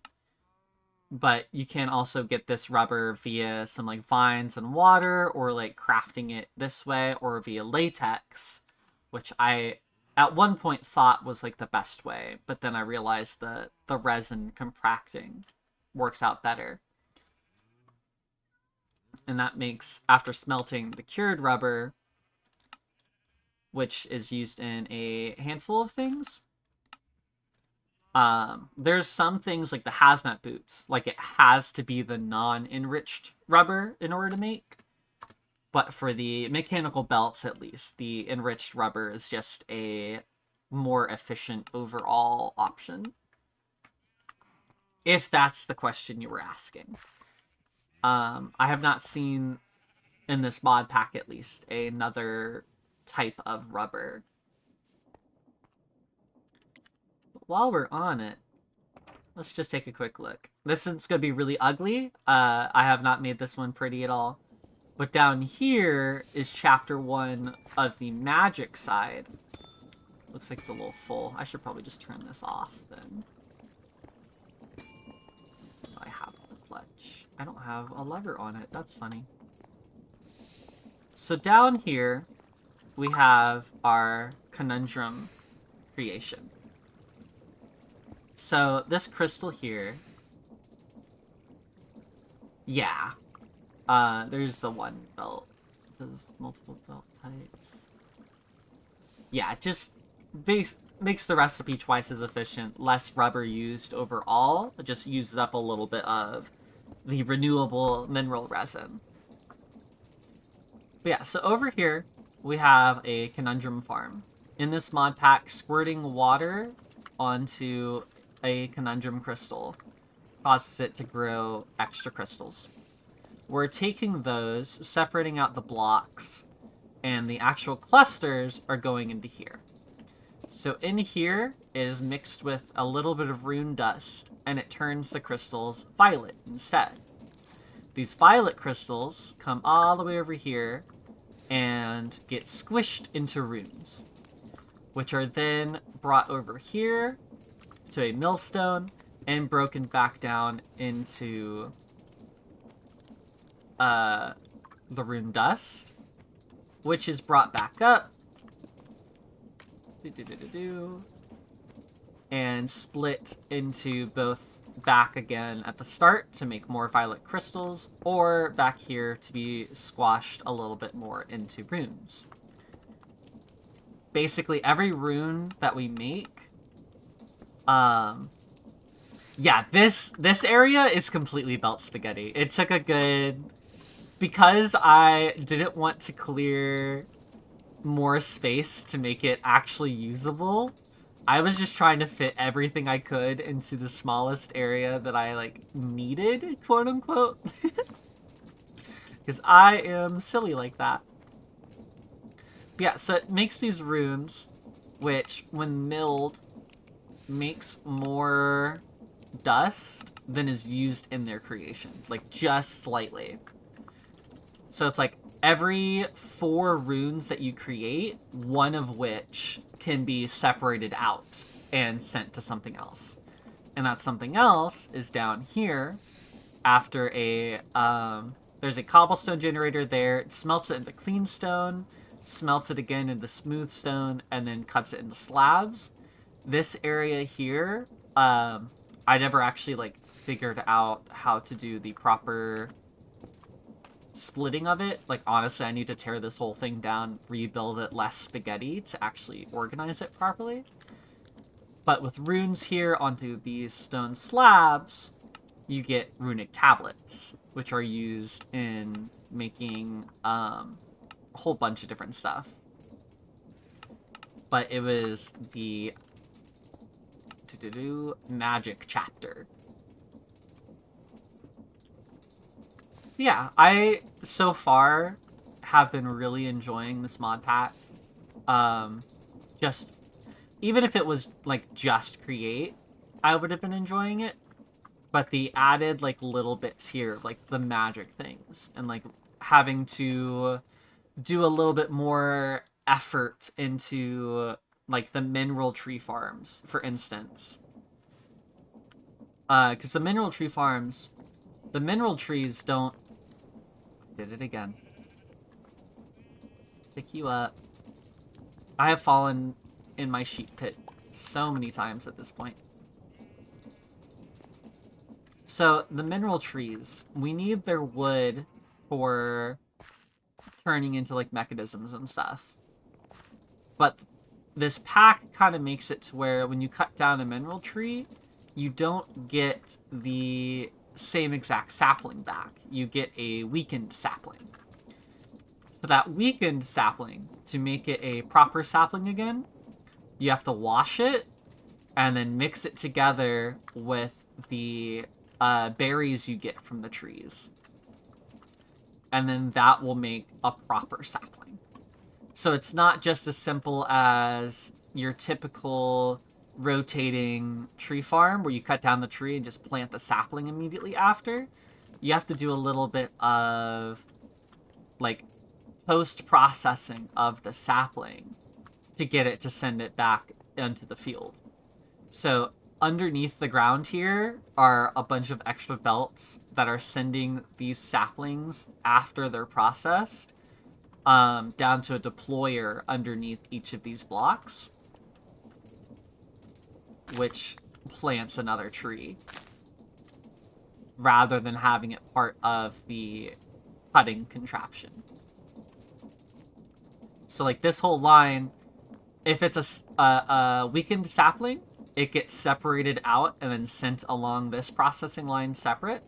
But you can also get this rubber via some like vines and water, or like crafting it this way, or via latex, which I at one point thought was like the best way, but then I realized that the resin compacting works out better. And that makes, after smelting the cured rubber, which is used in a handful of things, there's some things like the hazmat boots, like it has to be the non-enriched rubber in order to make. But for the mechanical belts, at least, the enriched rubber is just a more efficient overall option. If that's the question you were asking. I have not seen, in this mod pack at least, another type of rubber. While we're on it, let's just take a quick look. This is going to be really ugly. I have not made this one pretty at all. But down here is chapter 1 of the magic side. Looks like it's a little full. I should probably just turn this off then. I have the clutch. I don't have a lever on it. That's funny. So down here, we have our conundrum creation. So this crystal here, yeah. There's the one belt. There's multiple belt types. Yeah, it just makes the recipe twice as efficient. Less rubber used overall. It just uses up a little bit of the renewable mineral resin. But yeah, so over here, we have a conundrum farm. In this mod pack, squirting water onto a conundrum crystal causes it to grow extra crystals. We're taking those, separating out the blocks, and the actual clusters are going into here. So in here is mixed with a little bit of rune dust, and it turns the crystals violet instead. These violet crystals come all the way over here and get squished into runes, which are then brought over here to a millstone and broken back down into the rune dust, which is brought back up and split into both back again at the start to make more violet crystals, or back here to be squashed a little bit more into runes. Basically, every rune that we make, yeah, this area is completely belt spaghetti. It took a good... Because I didn't want to clear more space to make it actually usable, I was just trying to fit everything I could into the smallest area that I, like, needed, quote-unquote. Because I am silly like that. But yeah, so it makes these runes, which, when milled, makes more dust than is used in their creation. Like, just slightly. So it's like every 4 runes that you create, one of which can be separated out and sent to something else. And that something else is down here after a... there's a cobblestone generator there. It smelts it into clean stone, smelts it again into smooth stone, and then cuts it into slabs. This area here, I never actually, like, figured out how to do the proper splitting of it. Like, honestly, I need to tear this whole thing down, rebuild it less spaghetti to actually organize it properly. But with runes here onto these stone slabs, you get runic tablets, which are used in making a whole bunch of different stuff. But it was the magic chapter. Yeah, I so far have been really enjoying this mod pack. Just even if it was like just create, I would have been enjoying it. But the added like little bits here, like the magic things, and like having to do a little bit more effort into like the mineral tree farms, for instance. Because the mineral tree farms, the mineral trees don't... Did it again. Pick you up. I have fallen in my sheep pit so many times at this point. So, the mineral trees, we need their wood for turning into, like, mechanisms and stuff. But this pack kind of makes it to where when you cut down a mineral tree, you don't get the same exact sapling back. You get a weakened sapling. So that weakened sapling, to make it a proper sapling again, you have to wash it and then mix it together with the berries you get from the trees. And then that will make a proper sapling. So it's not just as simple as your typical rotating tree farm where you cut down the tree and just plant the sapling immediately after. You have to do a little bit of like post-processing of the sapling to get it to send it back into the field. So underneath the ground here are a bunch of extra belts that are sending these saplings after they're processed down to a deployer underneath each of these blocks, which plants another tree rather than having it part of the cutting contraption. So like this whole line, if it's a weakened sapling, it gets separated out and then sent along this processing line separate,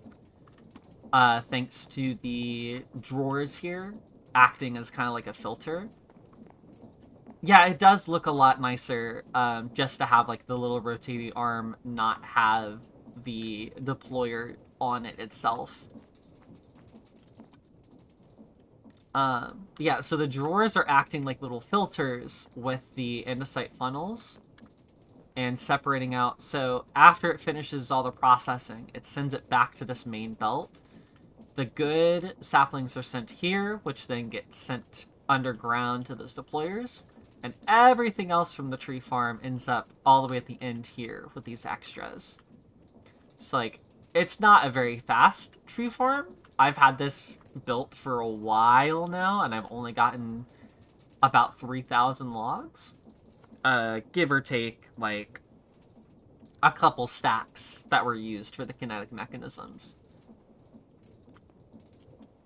thanks to the drawers here acting as kind of like a filter. Yeah, it does look a lot nicer just to have like the little rotating arm not have the deployer on it itself. Yeah, so the drawers are acting like little filters with the andesite funnels and separating out. So after it finishes all the processing, it sends it back to this main belt. The good saplings are sent here, which then get sent underground to those deployers. And everything else from the tree farm ends up all the way at the end here with these extras. It's like, it's not a very fast tree farm. I've had this built for a while now, and I've only gotten about 3,000 logs. Give or take, like, a couple stacks that were used for the kinetic mechanisms.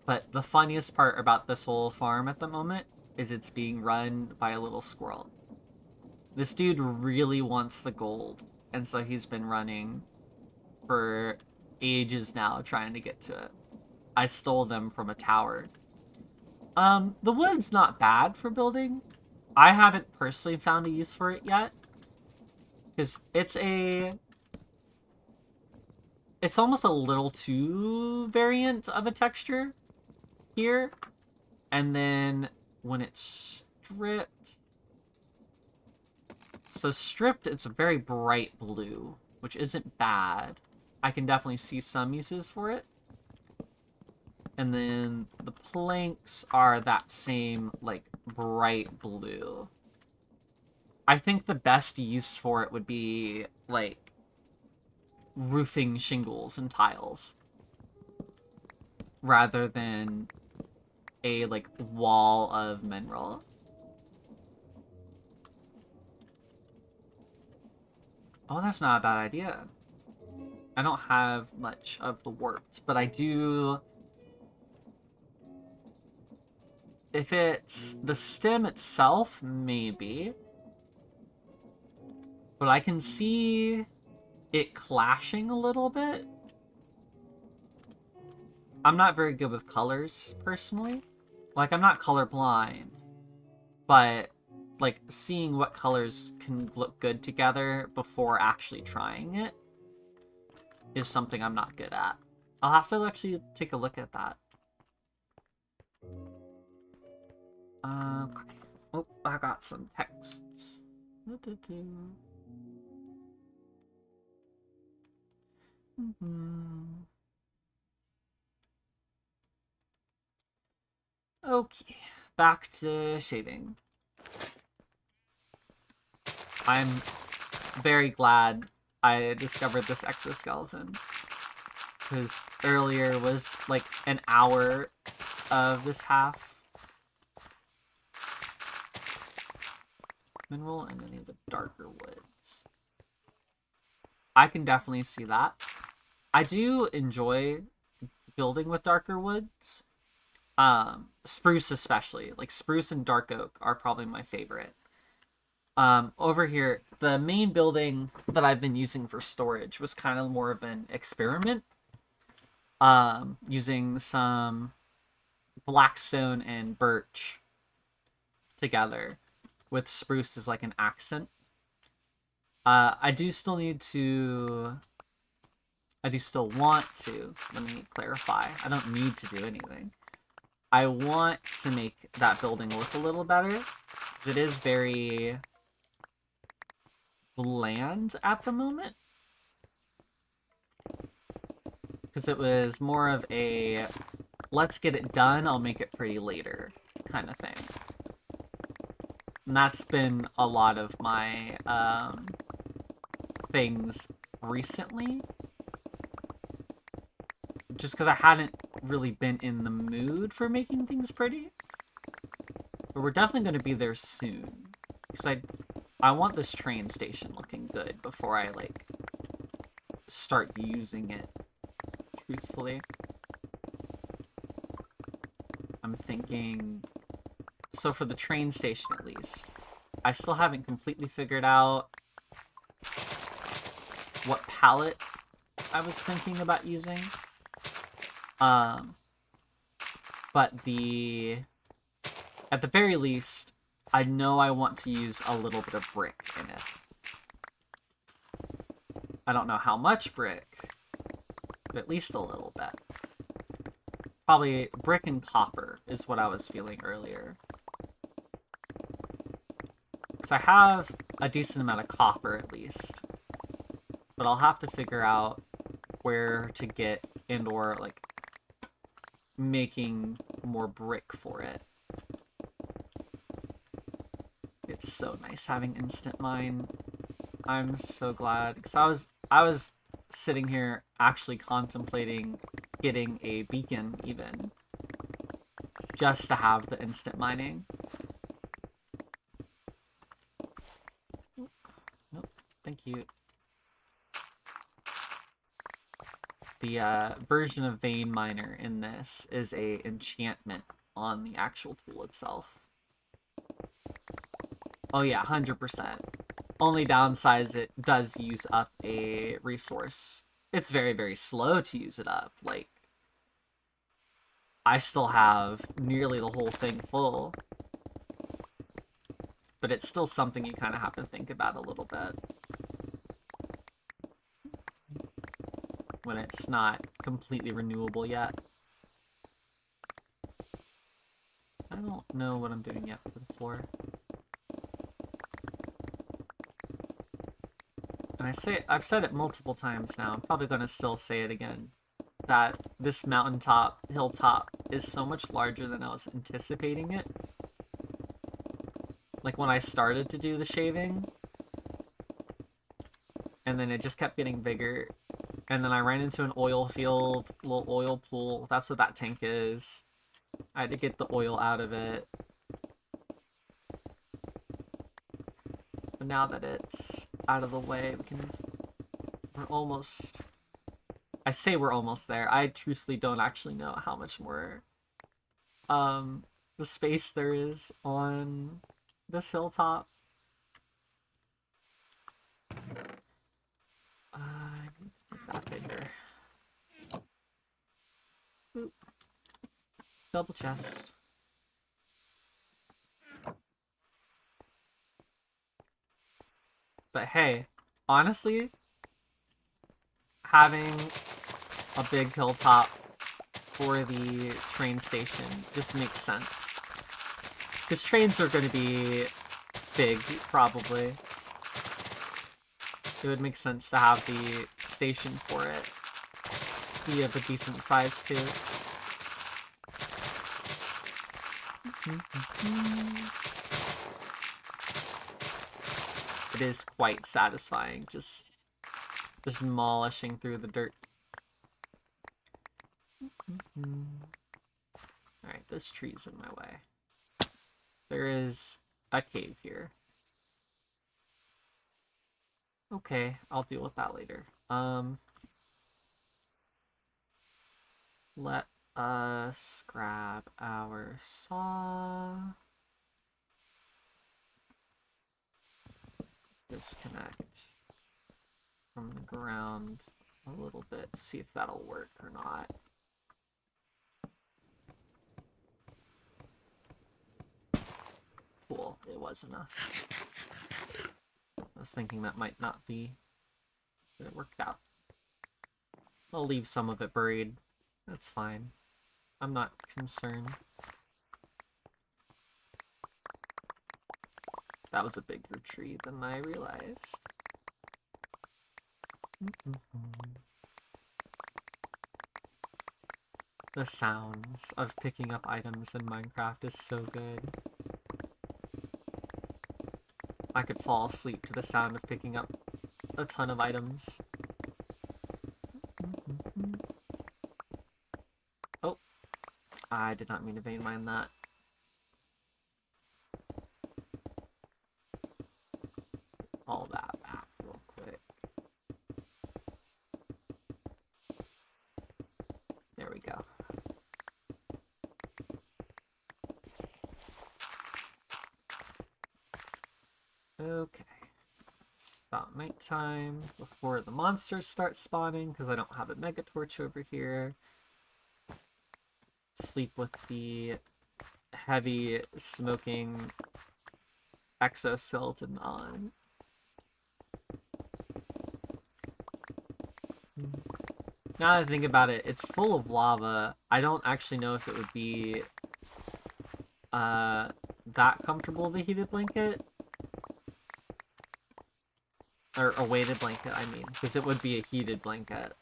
But the funniest part about this whole farm at the moment is it's being run by a little squirrel. This dude really wants the gold, and so he's been running for ages now trying to get to it. I stole them from a tower. The wood's not bad for building. I haven't personally found a use for it yet. Because it's almost a little too variant of a texture here. And then when it's stripped... So stripped, it's a very bright blue, which isn't bad. I can definitely see some uses for it. And then the planks are that same, like, bright blue. I think the best use for it would be, like, roofing shingles and tiles. Rather than a, like, wall of mineral. Oh, that's not a bad idea. I don't have much of the warped, but I do... If it's the stem itself, maybe. But I can see it clashing a little bit. I'm not very good with colors, personally. Like, I'm not colorblind. But, like, seeing what colors can look good together before actually trying it is something I'm not good at. I'll have to actually take a look at that. Okay. Oh, I got some texts. Okay, back to shaving. I'm very glad I discovered this exoskeleton. Because earlier was like an hour of this half. Mineral and any of the darker woods. I can definitely see that. I do enjoy building with darker woods. Spruce especially. Like spruce and dark oak are probably my favorite. Over here, the main building that I've been using for storage was kind of more of an experiment. Using some blackstone and birch together with spruce as like an accent. I do still want to, let me clarify, I don't need to do anything. I want to make that building look a little better, because it is very bland at the moment. Because it was more of a, let's get it done, I'll make it pretty later kind of thing. And that's been a lot of my things recently. Just because I hadn't really been in the mood for making things pretty. But we're definitely going to be there soon. Because I want this train station looking good before I, like, start using it truthfully. I'm thinking... So for the train station, at least, I still haven't completely figured out what palette I was thinking about using. But at the very least, I know I want to use a little bit of brick in it. I don't know how much brick, but at least a little bit. Probably brick and copper is what I was feeling earlier. Because I have a decent amount of copper at least. But I'll have to figure out where to get and/or like making more brick for it. It's so nice having instant mine. I'm so glad, because I was sitting here actually contemplating getting a beacon even, just to have the instant mining. Nope, thank you. The version of Vein Miner in this is a enchantment on the actual tool itself. Oh yeah, 100%. Only downside is it does use up a resource. It's very, very slow to use it up. Like, I still have nearly the whole thing full. But it's still something you kind of have to think about a little bit. When it's not completely renewable yet. I don't know what I'm doing yet for the floor. And I've said it multiple times now, I'm probably going to still say it again, that this mountaintop, hilltop, is so much larger than I was anticipating it. Like when I started to do the shaving, and then it just kept getting bigger, and then I ran into an oil field, little oil pool, that's what that tank is. I had to get the oil out of it. But now that it's out of the way, we're almost I say we're almost there. I truthfully don't actually know how much more the space there is on this hilltop. I need to make that bigger. Oop. Double chest. But hey, honestly, having a big hilltop for the train station just makes sense. Because trains are going to be big, probably. It would make sense to have the station for it be of a decent size, too. It is quite satisfying, just demolishing through the dirt. Alright, this tree's in my way. There is a cave here. Okay, I'll deal with that later. Let us grab our saw. Disconnect from the ground a little bit, see if that'll work or not. Cool, it was enough. I was thinking that might not be, but it worked out. I'll leave some of it buried. That's fine. I'm not concerned. That was a bigger tree than I realized. The sounds of picking up items in Minecraft is so good. I could fall asleep to the sound of picking up a ton of items. Oh, I did not mean to vein mine that. All that back real quick. There we go. Okay. It's about nighttime before the monsters start spawning because I don't have a mega torch over here. Sleep with the heavy smoking exoskeleton on. Now that I think about it, it's full of lava. I don't actually know if it would be that comfortable of a heated blanket. Or a weighted blanket, I mean, because it would be a heated blanket.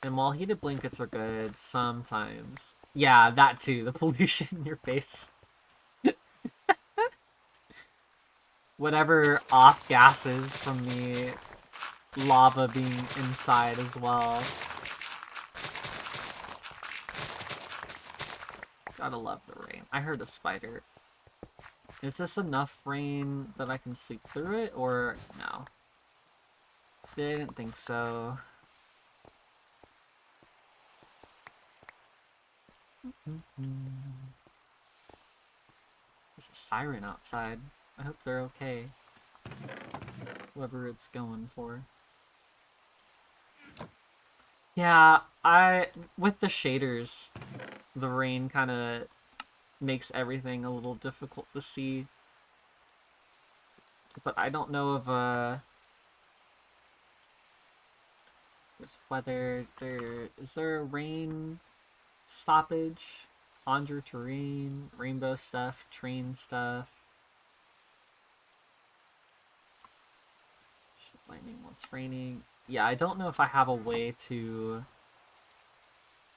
And while heated blankets are good, sometimes... Yeah, that too, the pollution in your face. Whatever off gases from the lava being inside as well. Gotta love the rain. I heard a spider. Is this enough rain that I can sleep through it, or no? Didn't think so. There's a siren outside. I hope they're okay. Whoever it's going for. Yeah, with the shaders, the rain kind of makes everything a little difficult to see. But I don't know if there's weather. Is there a rain stoppage? Conjure terrain, rainbow stuff, train stuff. Lightning once raining. Yeah, I don't know if I have a way to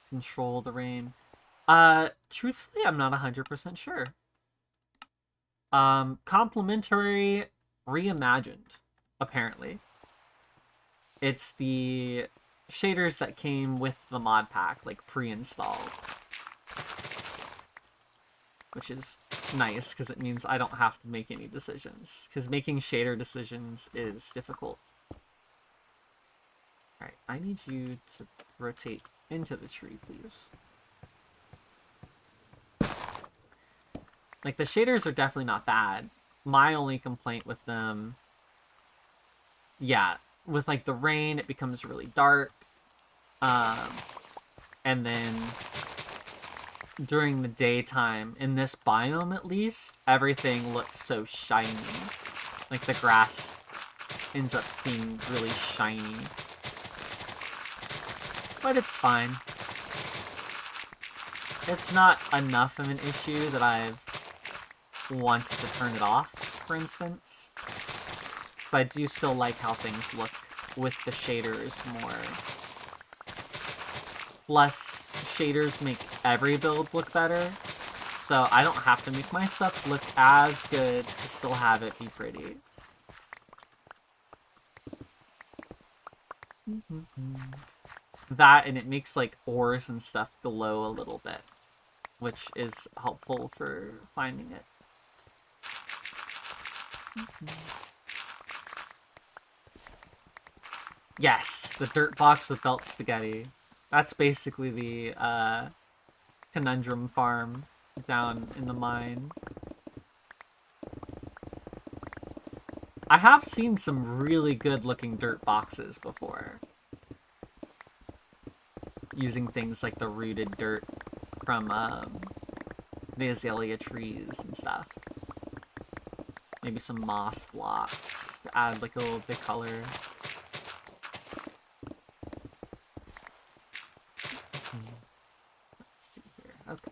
control the rain. Truthfully, I'm not 100% sure. Complimentary reimagined, apparently. It's the shaders that came with the mod pack, like pre-installed. Which is nice, because it means I don't have to make any decisions. Because making shader decisions is difficult. I need you to rotate into the tree, please. Like, the shaders are definitely not bad. My only complaint with them... Yeah, with, like, the rain, it becomes really dark. And then during the daytime, in this biome at least, everything looks so shiny. Like, the grass ends up being really shiny. But it's fine. It's not enough of an issue that I've wanted to turn it off, for instance. Because I do still like how things look with the shaders more. Plus, shaders make every build look better, so I don't have to make my stuff look as good to still have it be pretty. That, and it makes, like, ores and stuff glow a little bit, which is helpful for finding it. Yes, the dirt box with belt spaghetti. That's basically the conundrum farm down in the mine. I have seen some really good looking dirt boxes before. Using things like the rooted dirt from the azalea trees and stuff. Maybe some moss blocks to add like a little bit of color. Let's see here. Okay.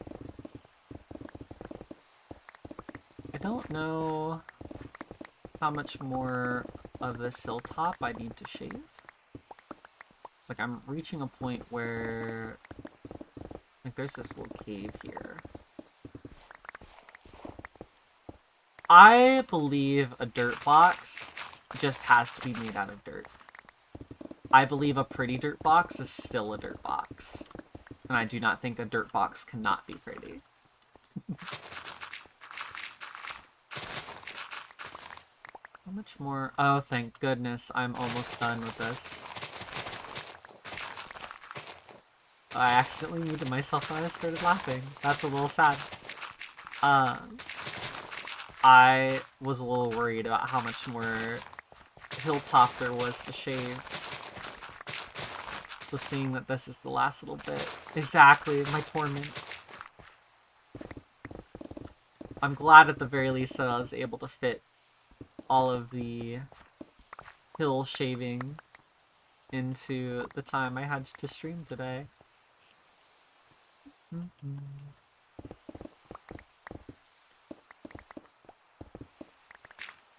I don't know how much more of this hilltop I need to shave. It's like I'm reaching a point where like there's this little cave here. I believe a dirt box just has to be made out of dirt. I believe a pretty dirt box is still a dirt box. And I do not think a dirt box cannot be pretty. How much more? Oh, thank goodness. I'm almost done with this. I accidentally muted myself when I started laughing. That's a little sad. I was a little worried about how much more hilltop there was to shave. So seeing that this is the last little bit. Exactly, my torment. I'm glad at the very least that I was able to fit all of the hill shaving into the time I had to stream today.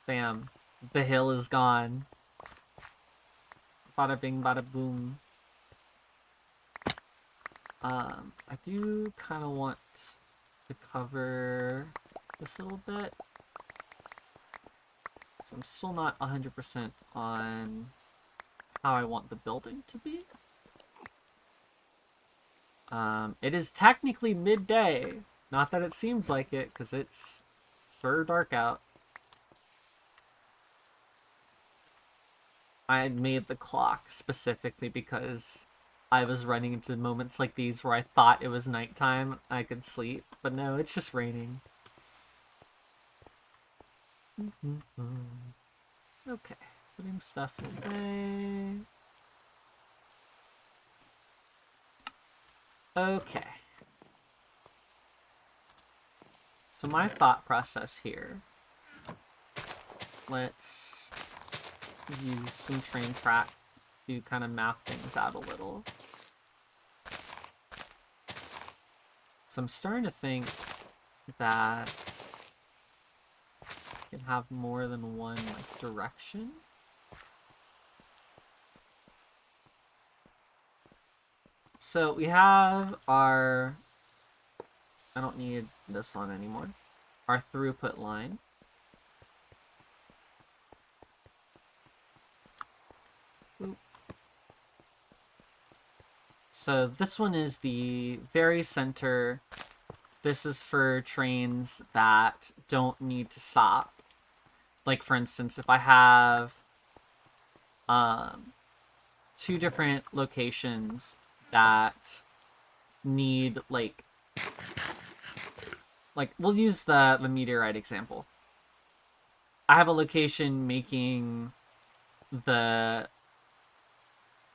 Bam. The hill is gone. Bada bing, bada boom. I do kind of want to cover this a little bit. So I'm still not 100% on how I want the building to be. It is technically midday. Not that it seems like it, because it's fur dark out. I had made the clock specifically because I was running into moments like these where I thought it was nighttime, I could sleep, but no, it's just raining. Okay, putting stuff away. Okay. So my thought process here, let's use some train track to kind of map things out a little. So I'm starting to think that I can have more than one like direction. So we have our, I don't need this on anymore, our throughput line. Oop. So this one is the very center. This is for trains that don't need to stop. Like for instance, if I have two different locations that need like we'll use the meteorite example. I have a location making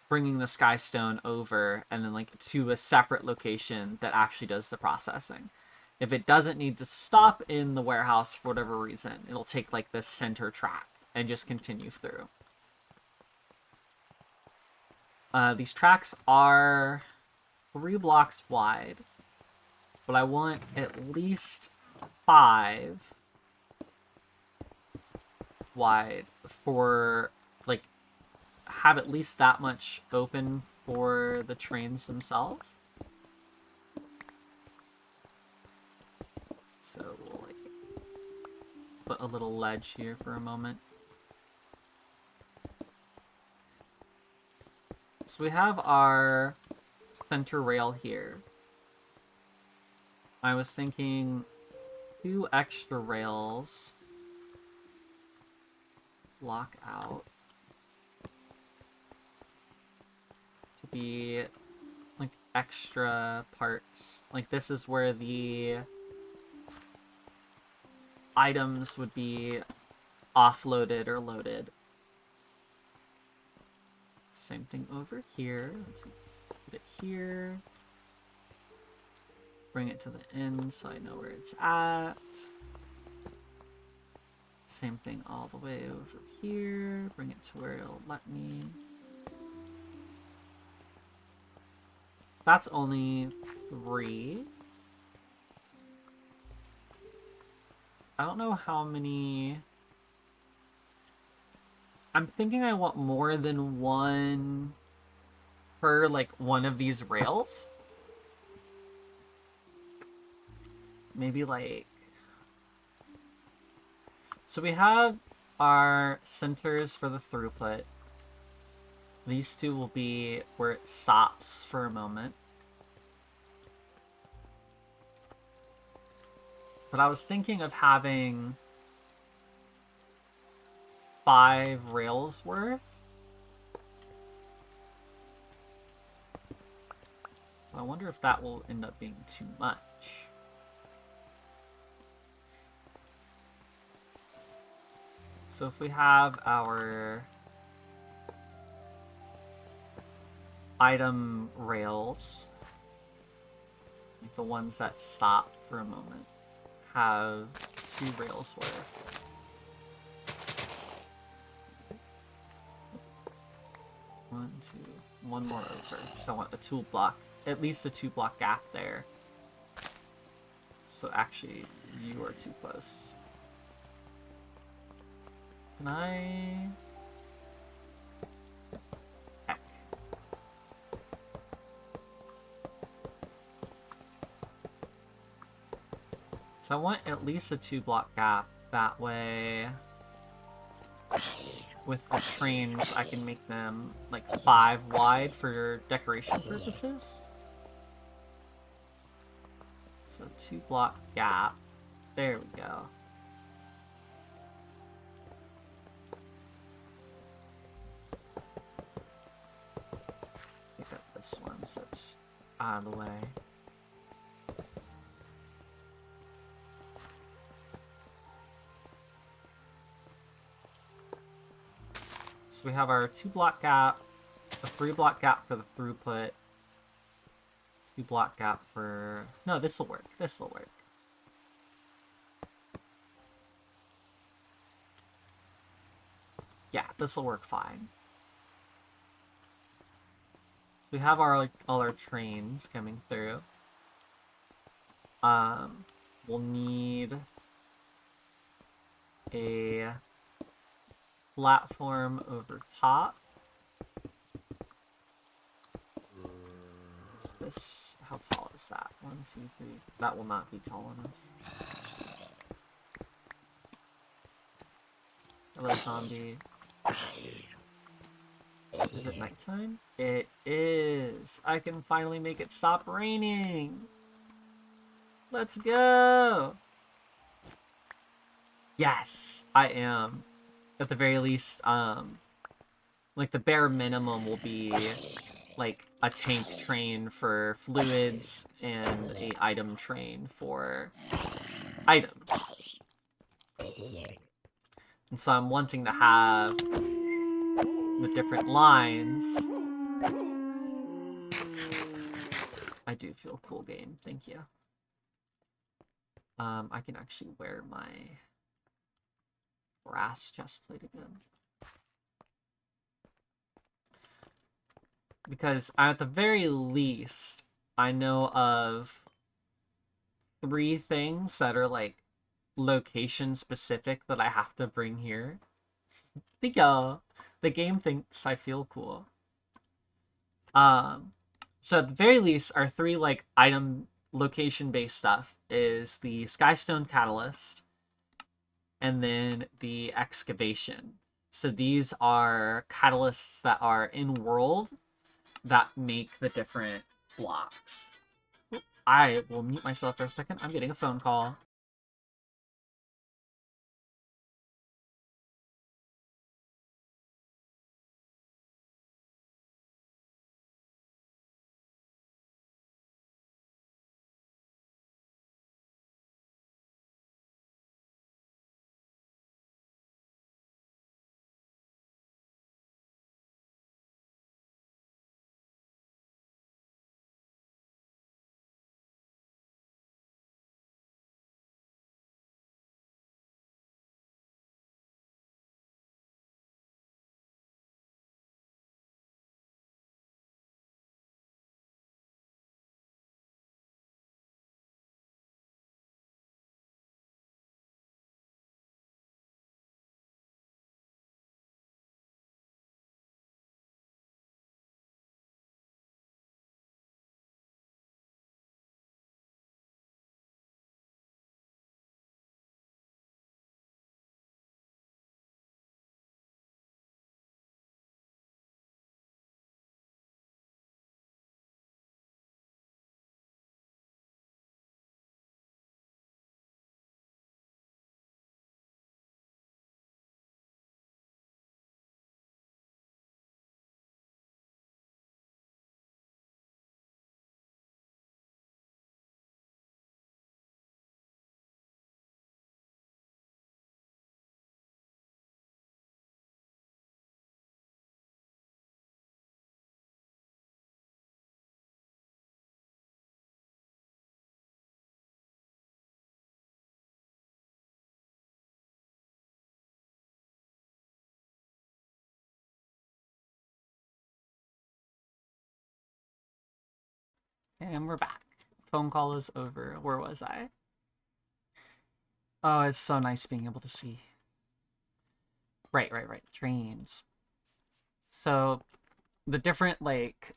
bringing the sky stone over, and then like to a separate location that actually does the processing. If it doesn't need to stop in the warehouse for whatever reason, it'll take like this center track and just continue through. These tracks are 3 blocks wide, but I want at least 5 wide for like have at least that much open for the trains themselves. So we'll like put a little ledge here for a moment. So we have our center rail here. I was thinking 2 extra rails block out to be like extra parts. Like this is where the items would be offloaded or loaded. Same thing over here. Let's put it here. Bring it to the end so I know where it's at. Same thing all the way over here. Bring it to where it'll let me. That's only 3. I don't know how many. I'm thinking I want more than 1 per like one of these rails. Maybe like. So we have our centers for the throughput. These 2 will be where it stops for a moment. But I was thinking of having 5 rails worth. I wonder if that will end up being too much. So if we have our item rails, like the ones that stop for a moment, have 2 rails worth. One more over. So I want a 2 block, at least a 2 block gap there. So actually, you are too close. Can I? Heck. So I want at least a 2 block gap. That way, with the trains, I can make them like 5 wide for decoration purposes. So 2 block gap. There we go. Pick up this one so it's out of the way. So we have our 2 block gap, a 3 block gap for the throughput, 2 block gap for... No, this'll work. This'll work. Yeah, this'll work fine. We have our like all our trains coming through. We'll need a platform over top. Is this, how tall is that? 1, 2, 3. That will not be tall enough. Hello, zombie. Is it nighttime? It is. I can finally make it stop raining. Let's go. Yes, I am. At the very least, like the bare minimum will be like a tank train for fluids and a item train for items. And so I'm wanting to have the different lines. I do feel cool game, thank you. I can actually wear my brass chestplate again. Because at the very least, I know of 3 things that are like location specific that I have to bring here. Thank you. The game thinks I feel cool. So at the very least, our 3 like item location based stuff is the Skystone Catalyst and then the Excavation. So these are catalysts that are in world that make the different blocks. I will mute myself for a second. I'm getting a phone call. And we're back. Phone call is over. Where was I? Oh, it's so nice being able to see. Right. Trains. So the different like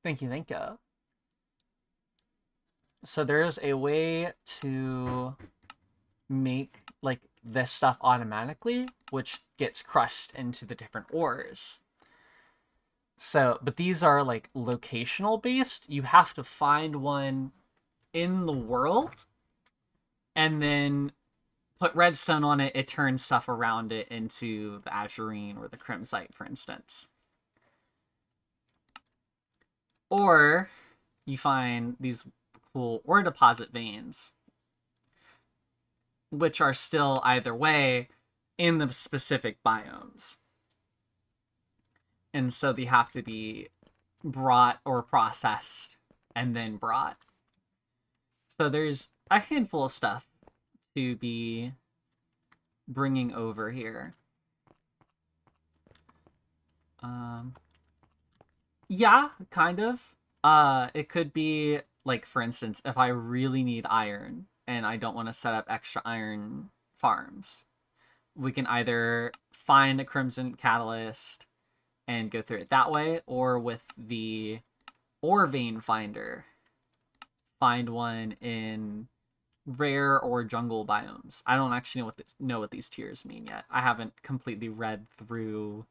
thank you. So there's a way to make like this stuff automatically, which gets crushed into the different ores. So, but these are like locational based. You have to find one in the world and then put redstone on it. It turns stuff around it into the azurine or the crimsite, for instance. Or you find these cool ore deposit veins, which are still either way in the specific biomes. And so they have to be brought or processed and then brought. So there's a handful of stuff to be bringing over here. Yeah, kind of. It could be like, for instance, if I really need iron and I don't want to set up extra iron farms, we can either find a crimson catalyst and go through it that way, or with the ore vein finder, find one in rare or jungle biomes. I don't actually know what these tiers mean yet. I haven't completely read through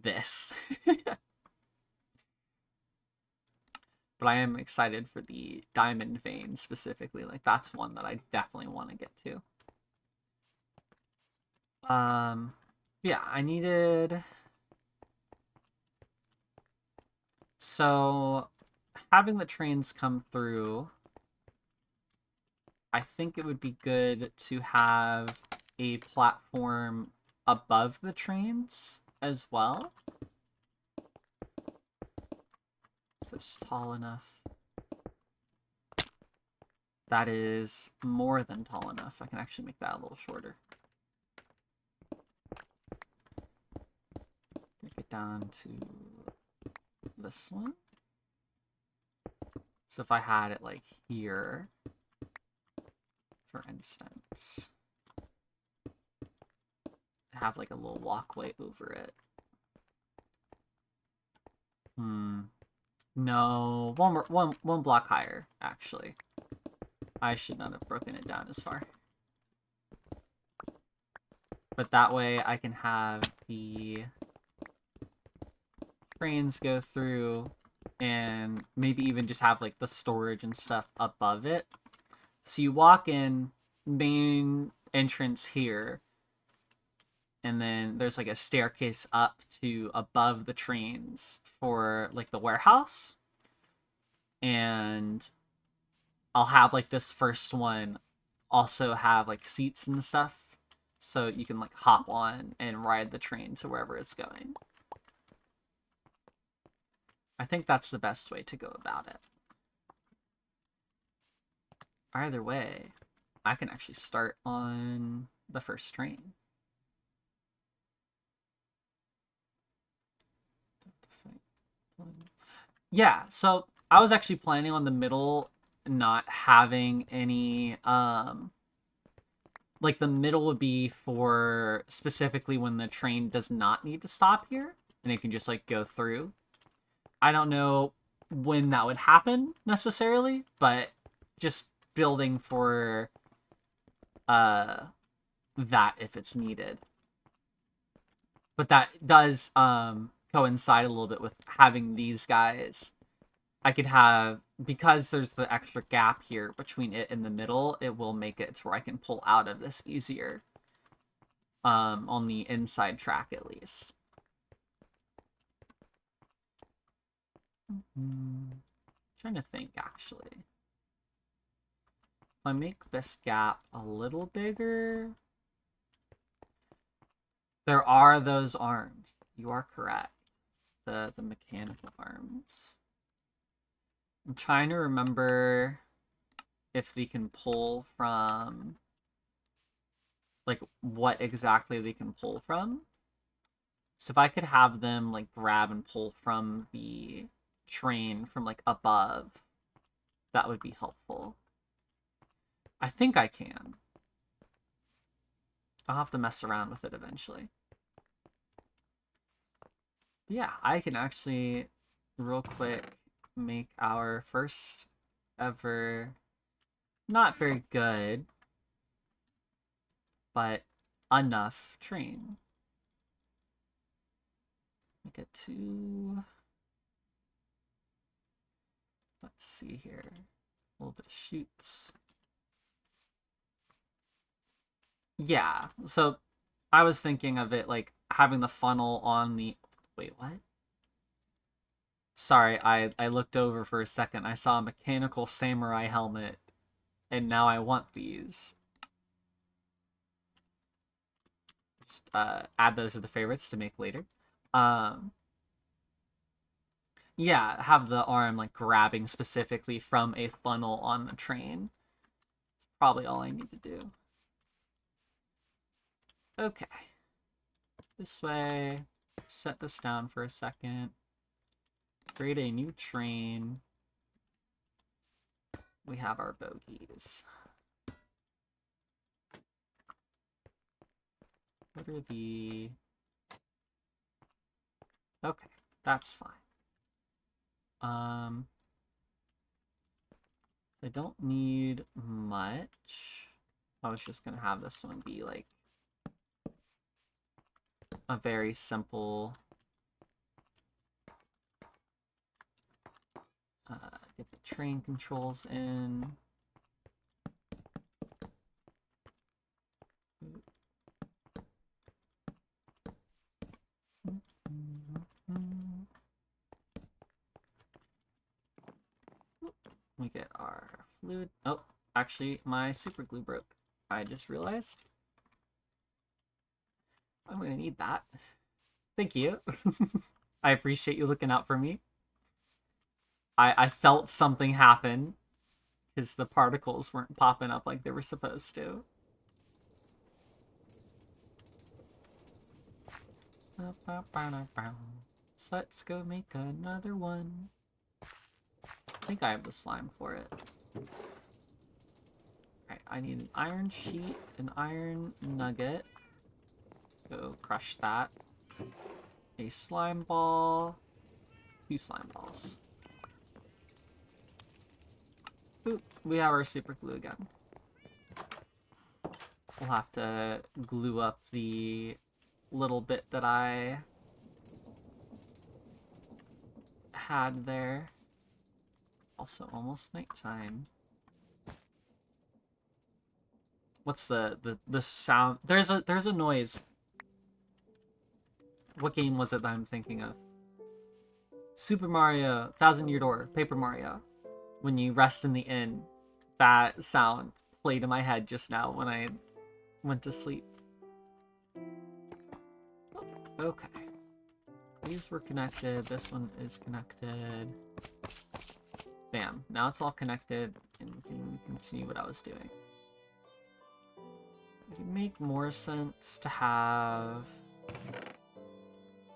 this. But I am excited for the diamond vein specifically. Like, that's one that I definitely want to get to. Yeah, I needed... So, having the trains come through, I think it would be good to have a platform above the trains as well. Is this tall enough? That is more than tall enough. I can actually make that a little shorter. Make it down to this one. So if I had it like here, for instance, have like a little walkway over it. No, one block higher, actually. I should not have broken it down as far. But that way I can have the trains go through and maybe even just have like the storage and stuff above it. So you walk in, main entrance here, and then there's like a staircase up to above the trains for like the warehouse. And I'll have like this first one also have like seats and stuff, so you can like hop on and ride the train to wherever it's going. I think that's the best way to go about it. Either way, I can actually start on the first train. Yeah, so I was actually planning on the middle not having any like the middle would be for specifically when the train does not need to stop here and it can just like go through. I don't know when that would happen necessarily, but just building for that if it's needed. But that does coincide a little bit with having these guys. I could have, because there's the extra gap here between it and the middle, it will make it to where I can pull out of this easier. On the inside track at least. Trying to think actually. If I make this gap a little bigger, there are those arms. You are correct. The mechanical arms. I'm trying to remember if they can pull from, like, what exactly they can pull from. So if I could have them, like, grab and pull from the train from, like, above, that would be helpful. I think I can. I'll have to mess around with it eventually. But yeah, I can actually, real quick, make our first ever, not very good, but enough train. Make it to, let's see here, a little bit of chutes. Yeah, so I was thinking of it like having the funnel on the, wait, what? Sorry, I looked over for a second. I saw a mechanical samurai helmet, and now I want these. Just add those to the favorites to make later. Yeah, have the arm like grabbing specifically from a funnel on the train. It's probably all I need to do. Okay. This way. Set this down for a second. Create a new train. We have our bogies. What are the... Okay, that's fine. I don't need much. I was just gonna have this one be like a very simple get the train controls in. We get our fluid. Oh, actually, my super glue broke. I just realized. I'm gonna need that. Thank you. I appreciate you looking out for me. I felt something happen because the particles weren't popping up like they were supposed to. So let's go make another one. I think I have the slime for it. Alright, I need an iron sheet, an iron nugget. Go crush that. A slime ball. 2 slime balls. Oop, we have our super glue again. We'll have to glue up the little bit that I had there. Also almost nighttime. What's the sound? There's a noise. What game was it that I'm thinking of? Super Mario, Thousand Year Door, Paper Mario. When you rest in the inn, that sound played in my head just now when I went to sleep. Okay. These were connected. This one is connected. Bam. Now it's all connected, and we can continue what I was doing. It would make more sense to have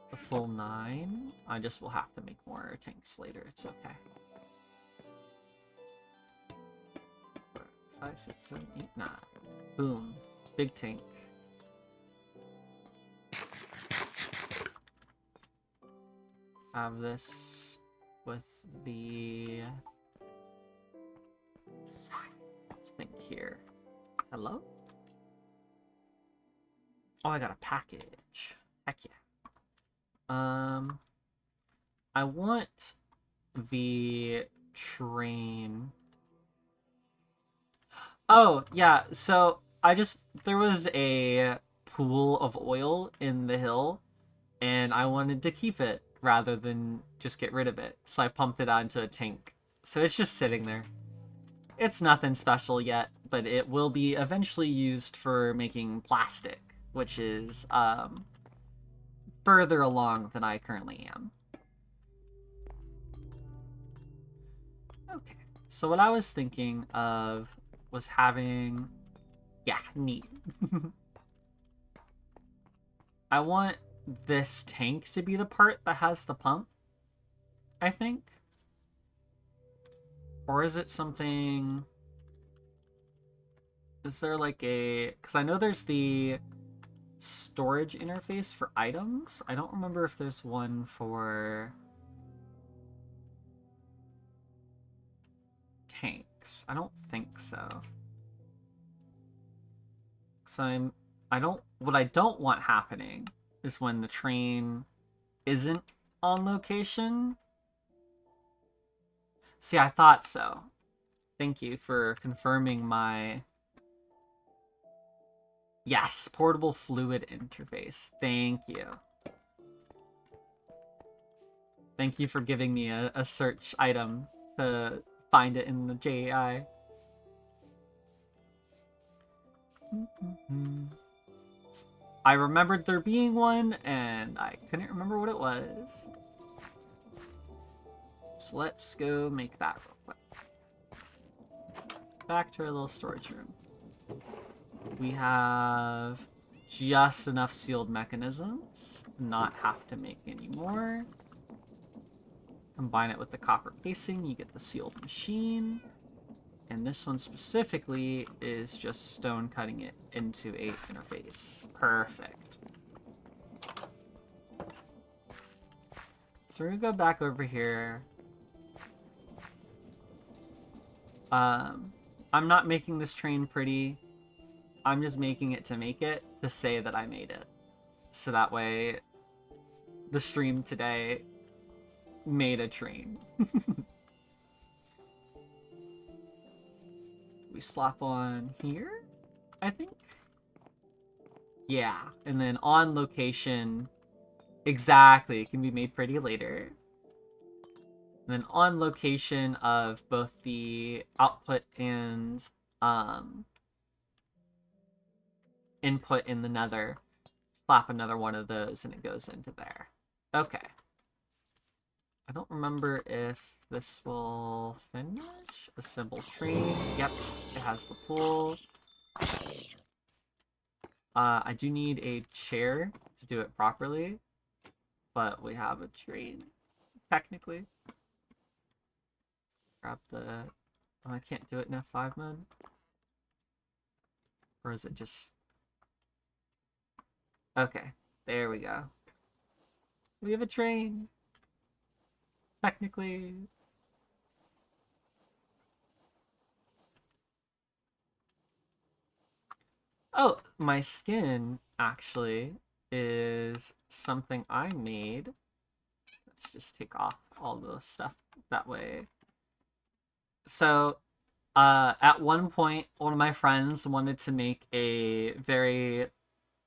the full 9. I just will have to make more tanks later. It's okay. 4, 5, 6, 7, 8, 9. Boom. Big tank. Have this with the... Let's think here. Hello? Oh, I got a package. Heck yeah. I want the train. Oh, yeah, so there was a pool of oil in the hill, and I wanted to keep it rather than just get rid of it. So I pumped it onto a tank. So it's just sitting there. It's nothing special yet, but it will be eventually used for making plastic, which is further along than I currently am. Okay, so what I was thinking of was having... Yeah, neat. I want this tank to be the part that has the pump, I think. Or is it something... Is there like a... Because I know there's the storage interface for items. I don't remember if there's one for tanks. I don't think so. So what I don't want happening is when the train isn't on location. See, I thought so. Thank you for confirming my... Yes, portable fluid interface. Thank you. Thank you for giving me a search item to find it in the JAI. I remembered there being one, and I couldn't remember what it was. So let's go make that real quick. Back to our little storage room. We have just enough sealed mechanisms to not have to make any more. Combine it with the copper casing, you get the sealed machine. And this one specifically is just stone cutting it into a interface. Perfect. So we're gonna go back over here. I'm not making this train pretty. I'm just making it to make it, to say that I made it. So that way, the stream today made a train. We slap on here, I think? Yeah, and then on location, exactly, it can be made pretty later. And then on location of both the output and input in the nether, slap another one of those and it goes into there. Okay. I don't remember if this will finish. Assemble train. Yep, it has the pool. I do need a chair to do it properly, but we have a train, technically. Grab the... Oh, I can't do it in F5 mode? Or is it just... Okay, there we go. We have a train! Technically. Oh, my skin, actually, is something I made. Let's just take off all the stuff that way. So, at one point, one of my friends wanted to make a very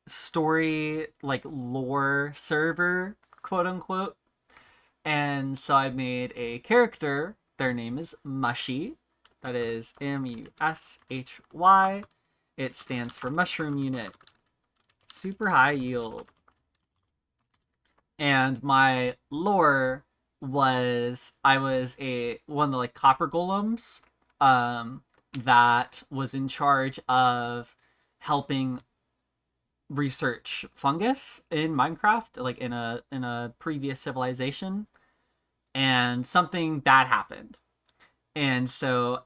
story, like, lore server, quote unquote. And so I made a character. Their name is Mushy. That is Mushy. It stands for Mushroom Unit. Super high yield. And my lore was I was one of the like copper golems that was in charge of helping research fungus in Minecraft, like in a previous civilization, and something bad happened. And so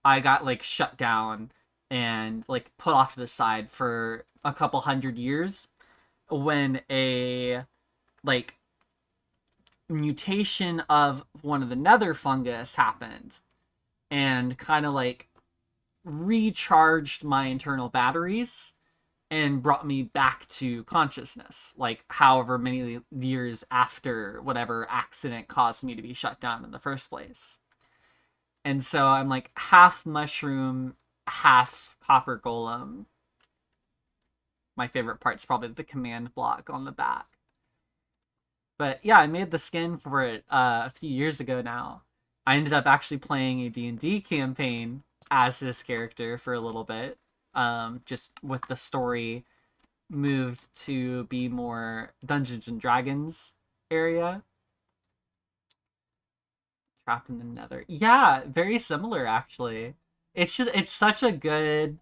I got like shut down and like put off to the side for a couple hundred years when a like mutation of one of the nether fungus happened and kind of like recharged my internal batteries and brought me back to consciousness, like however many years after whatever accident caused me to be shut down in the first place. And so I'm like half mushroom, half copper golem. My favorite part's probably the command block on the back. But yeah, I made the skin for it a few years ago now. I ended up actually playing a D&D campaign as this character for a little bit. Just with the story moved to be more Dungeons and Dragons area. Trapped in the Nether. Yeah, very similar actually. It's such a good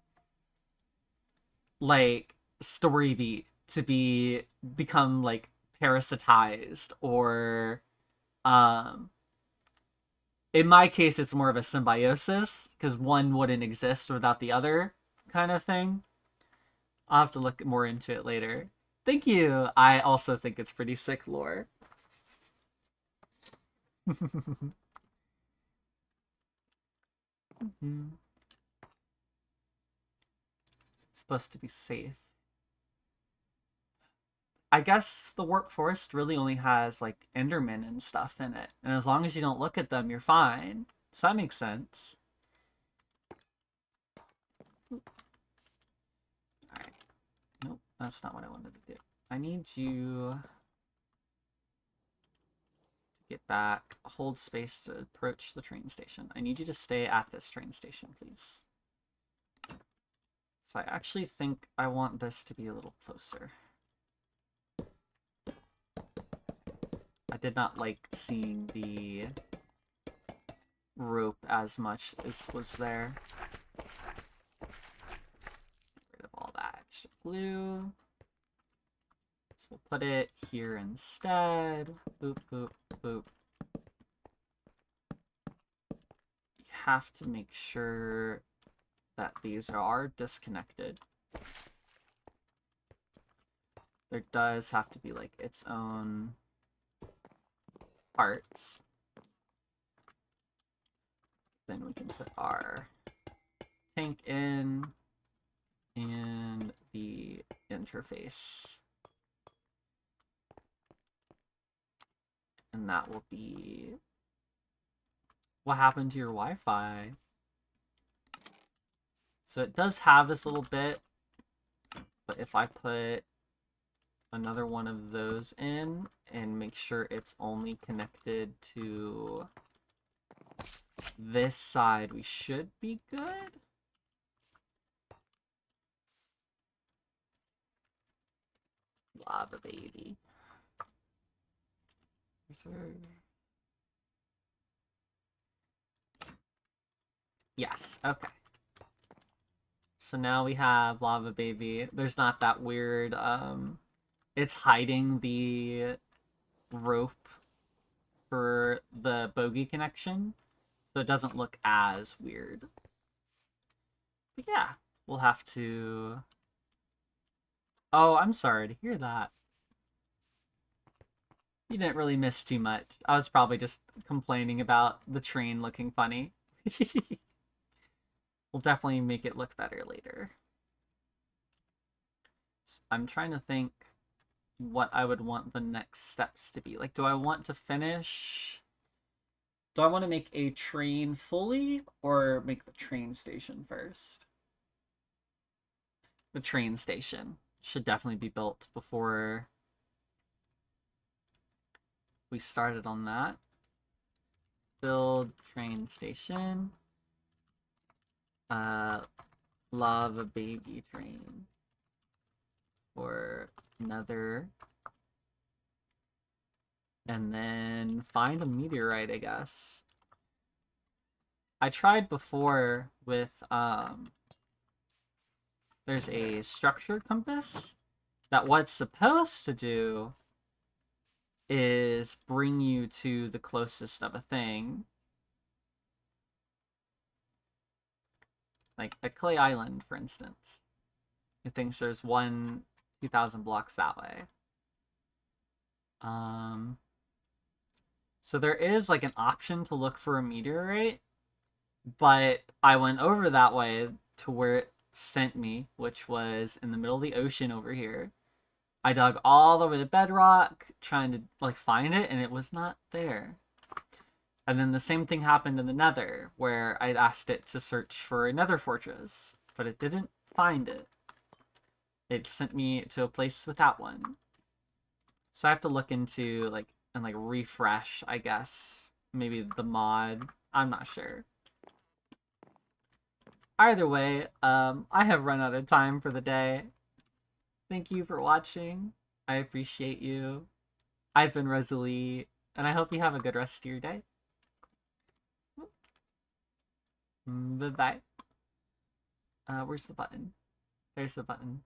like story beat to become like parasitized or um in my case it's more of a symbiosis because one wouldn't exist without the other kind of thing. I'll have to look more into it later. Thank you. I also think it's pretty sick lore. Supposed to be safe. I guess the warp forest really only has like Endermen and stuff in it, and as long as you don't look at them, you're fine. So that makes sense. Alright. Nope, that's not what I wanted to do. I need you to get back, hold space to approach the train station. I need you to stay at this train station, please. So I actually think I want this to be a little closer. I did not like seeing the rope as much as was there. Get rid of all that extra glue. So we'll put it here instead. Boop, boop, boop. You have to make sure that these are disconnected. There does have to be like its own parts. Then we can put our tank in and the interface. And that will be... What happened to your Wi-Fi? So it does have this little bit, but if I put another one of those in and make sure it's only connected to this side we should be good. Lava baby. Yes, okay. So now we have lava baby. There's not that weird, it's hiding the rope for the bogey connection, so it doesn't look as weird. But yeah, we'll have to... Oh, I'm sorry to hear that. You didn't really miss too much. I was probably just complaining about the train looking funny. We'll definitely make it look better later. I'm trying to think what I would want the next steps to be. Like, do I want to finish... Do I want to make a train fully, or make the train station first? The train station should definitely be built before we started on that. Build train station. Lava baby train. Or another. And then find a meteorite, I guess. I tried before with, there's a structure compass that what's supposed to do is bring you to the closest of a thing. Like a clay island, for instance. It thinks there's 2,000 blocks that way. So there is like an option to look for a meteorite, but I went over that way to where it sent me, which was in the middle of the ocean over here. I dug all the way to bedrock trying to like find it, and it was not there. And then the same thing happened in the Nether, where I asked it to search for another fortress, but it didn't find it. It sent me to a place without one. So I have to look into like and like refresh, I guess. Maybe the mod. I'm not sure. Either way, I have run out of time for the day. Thank you for watching. I appreciate you. I've been Rosalie, and I hope you have a good rest of your day. Bye-bye. Where's the button? There's the button.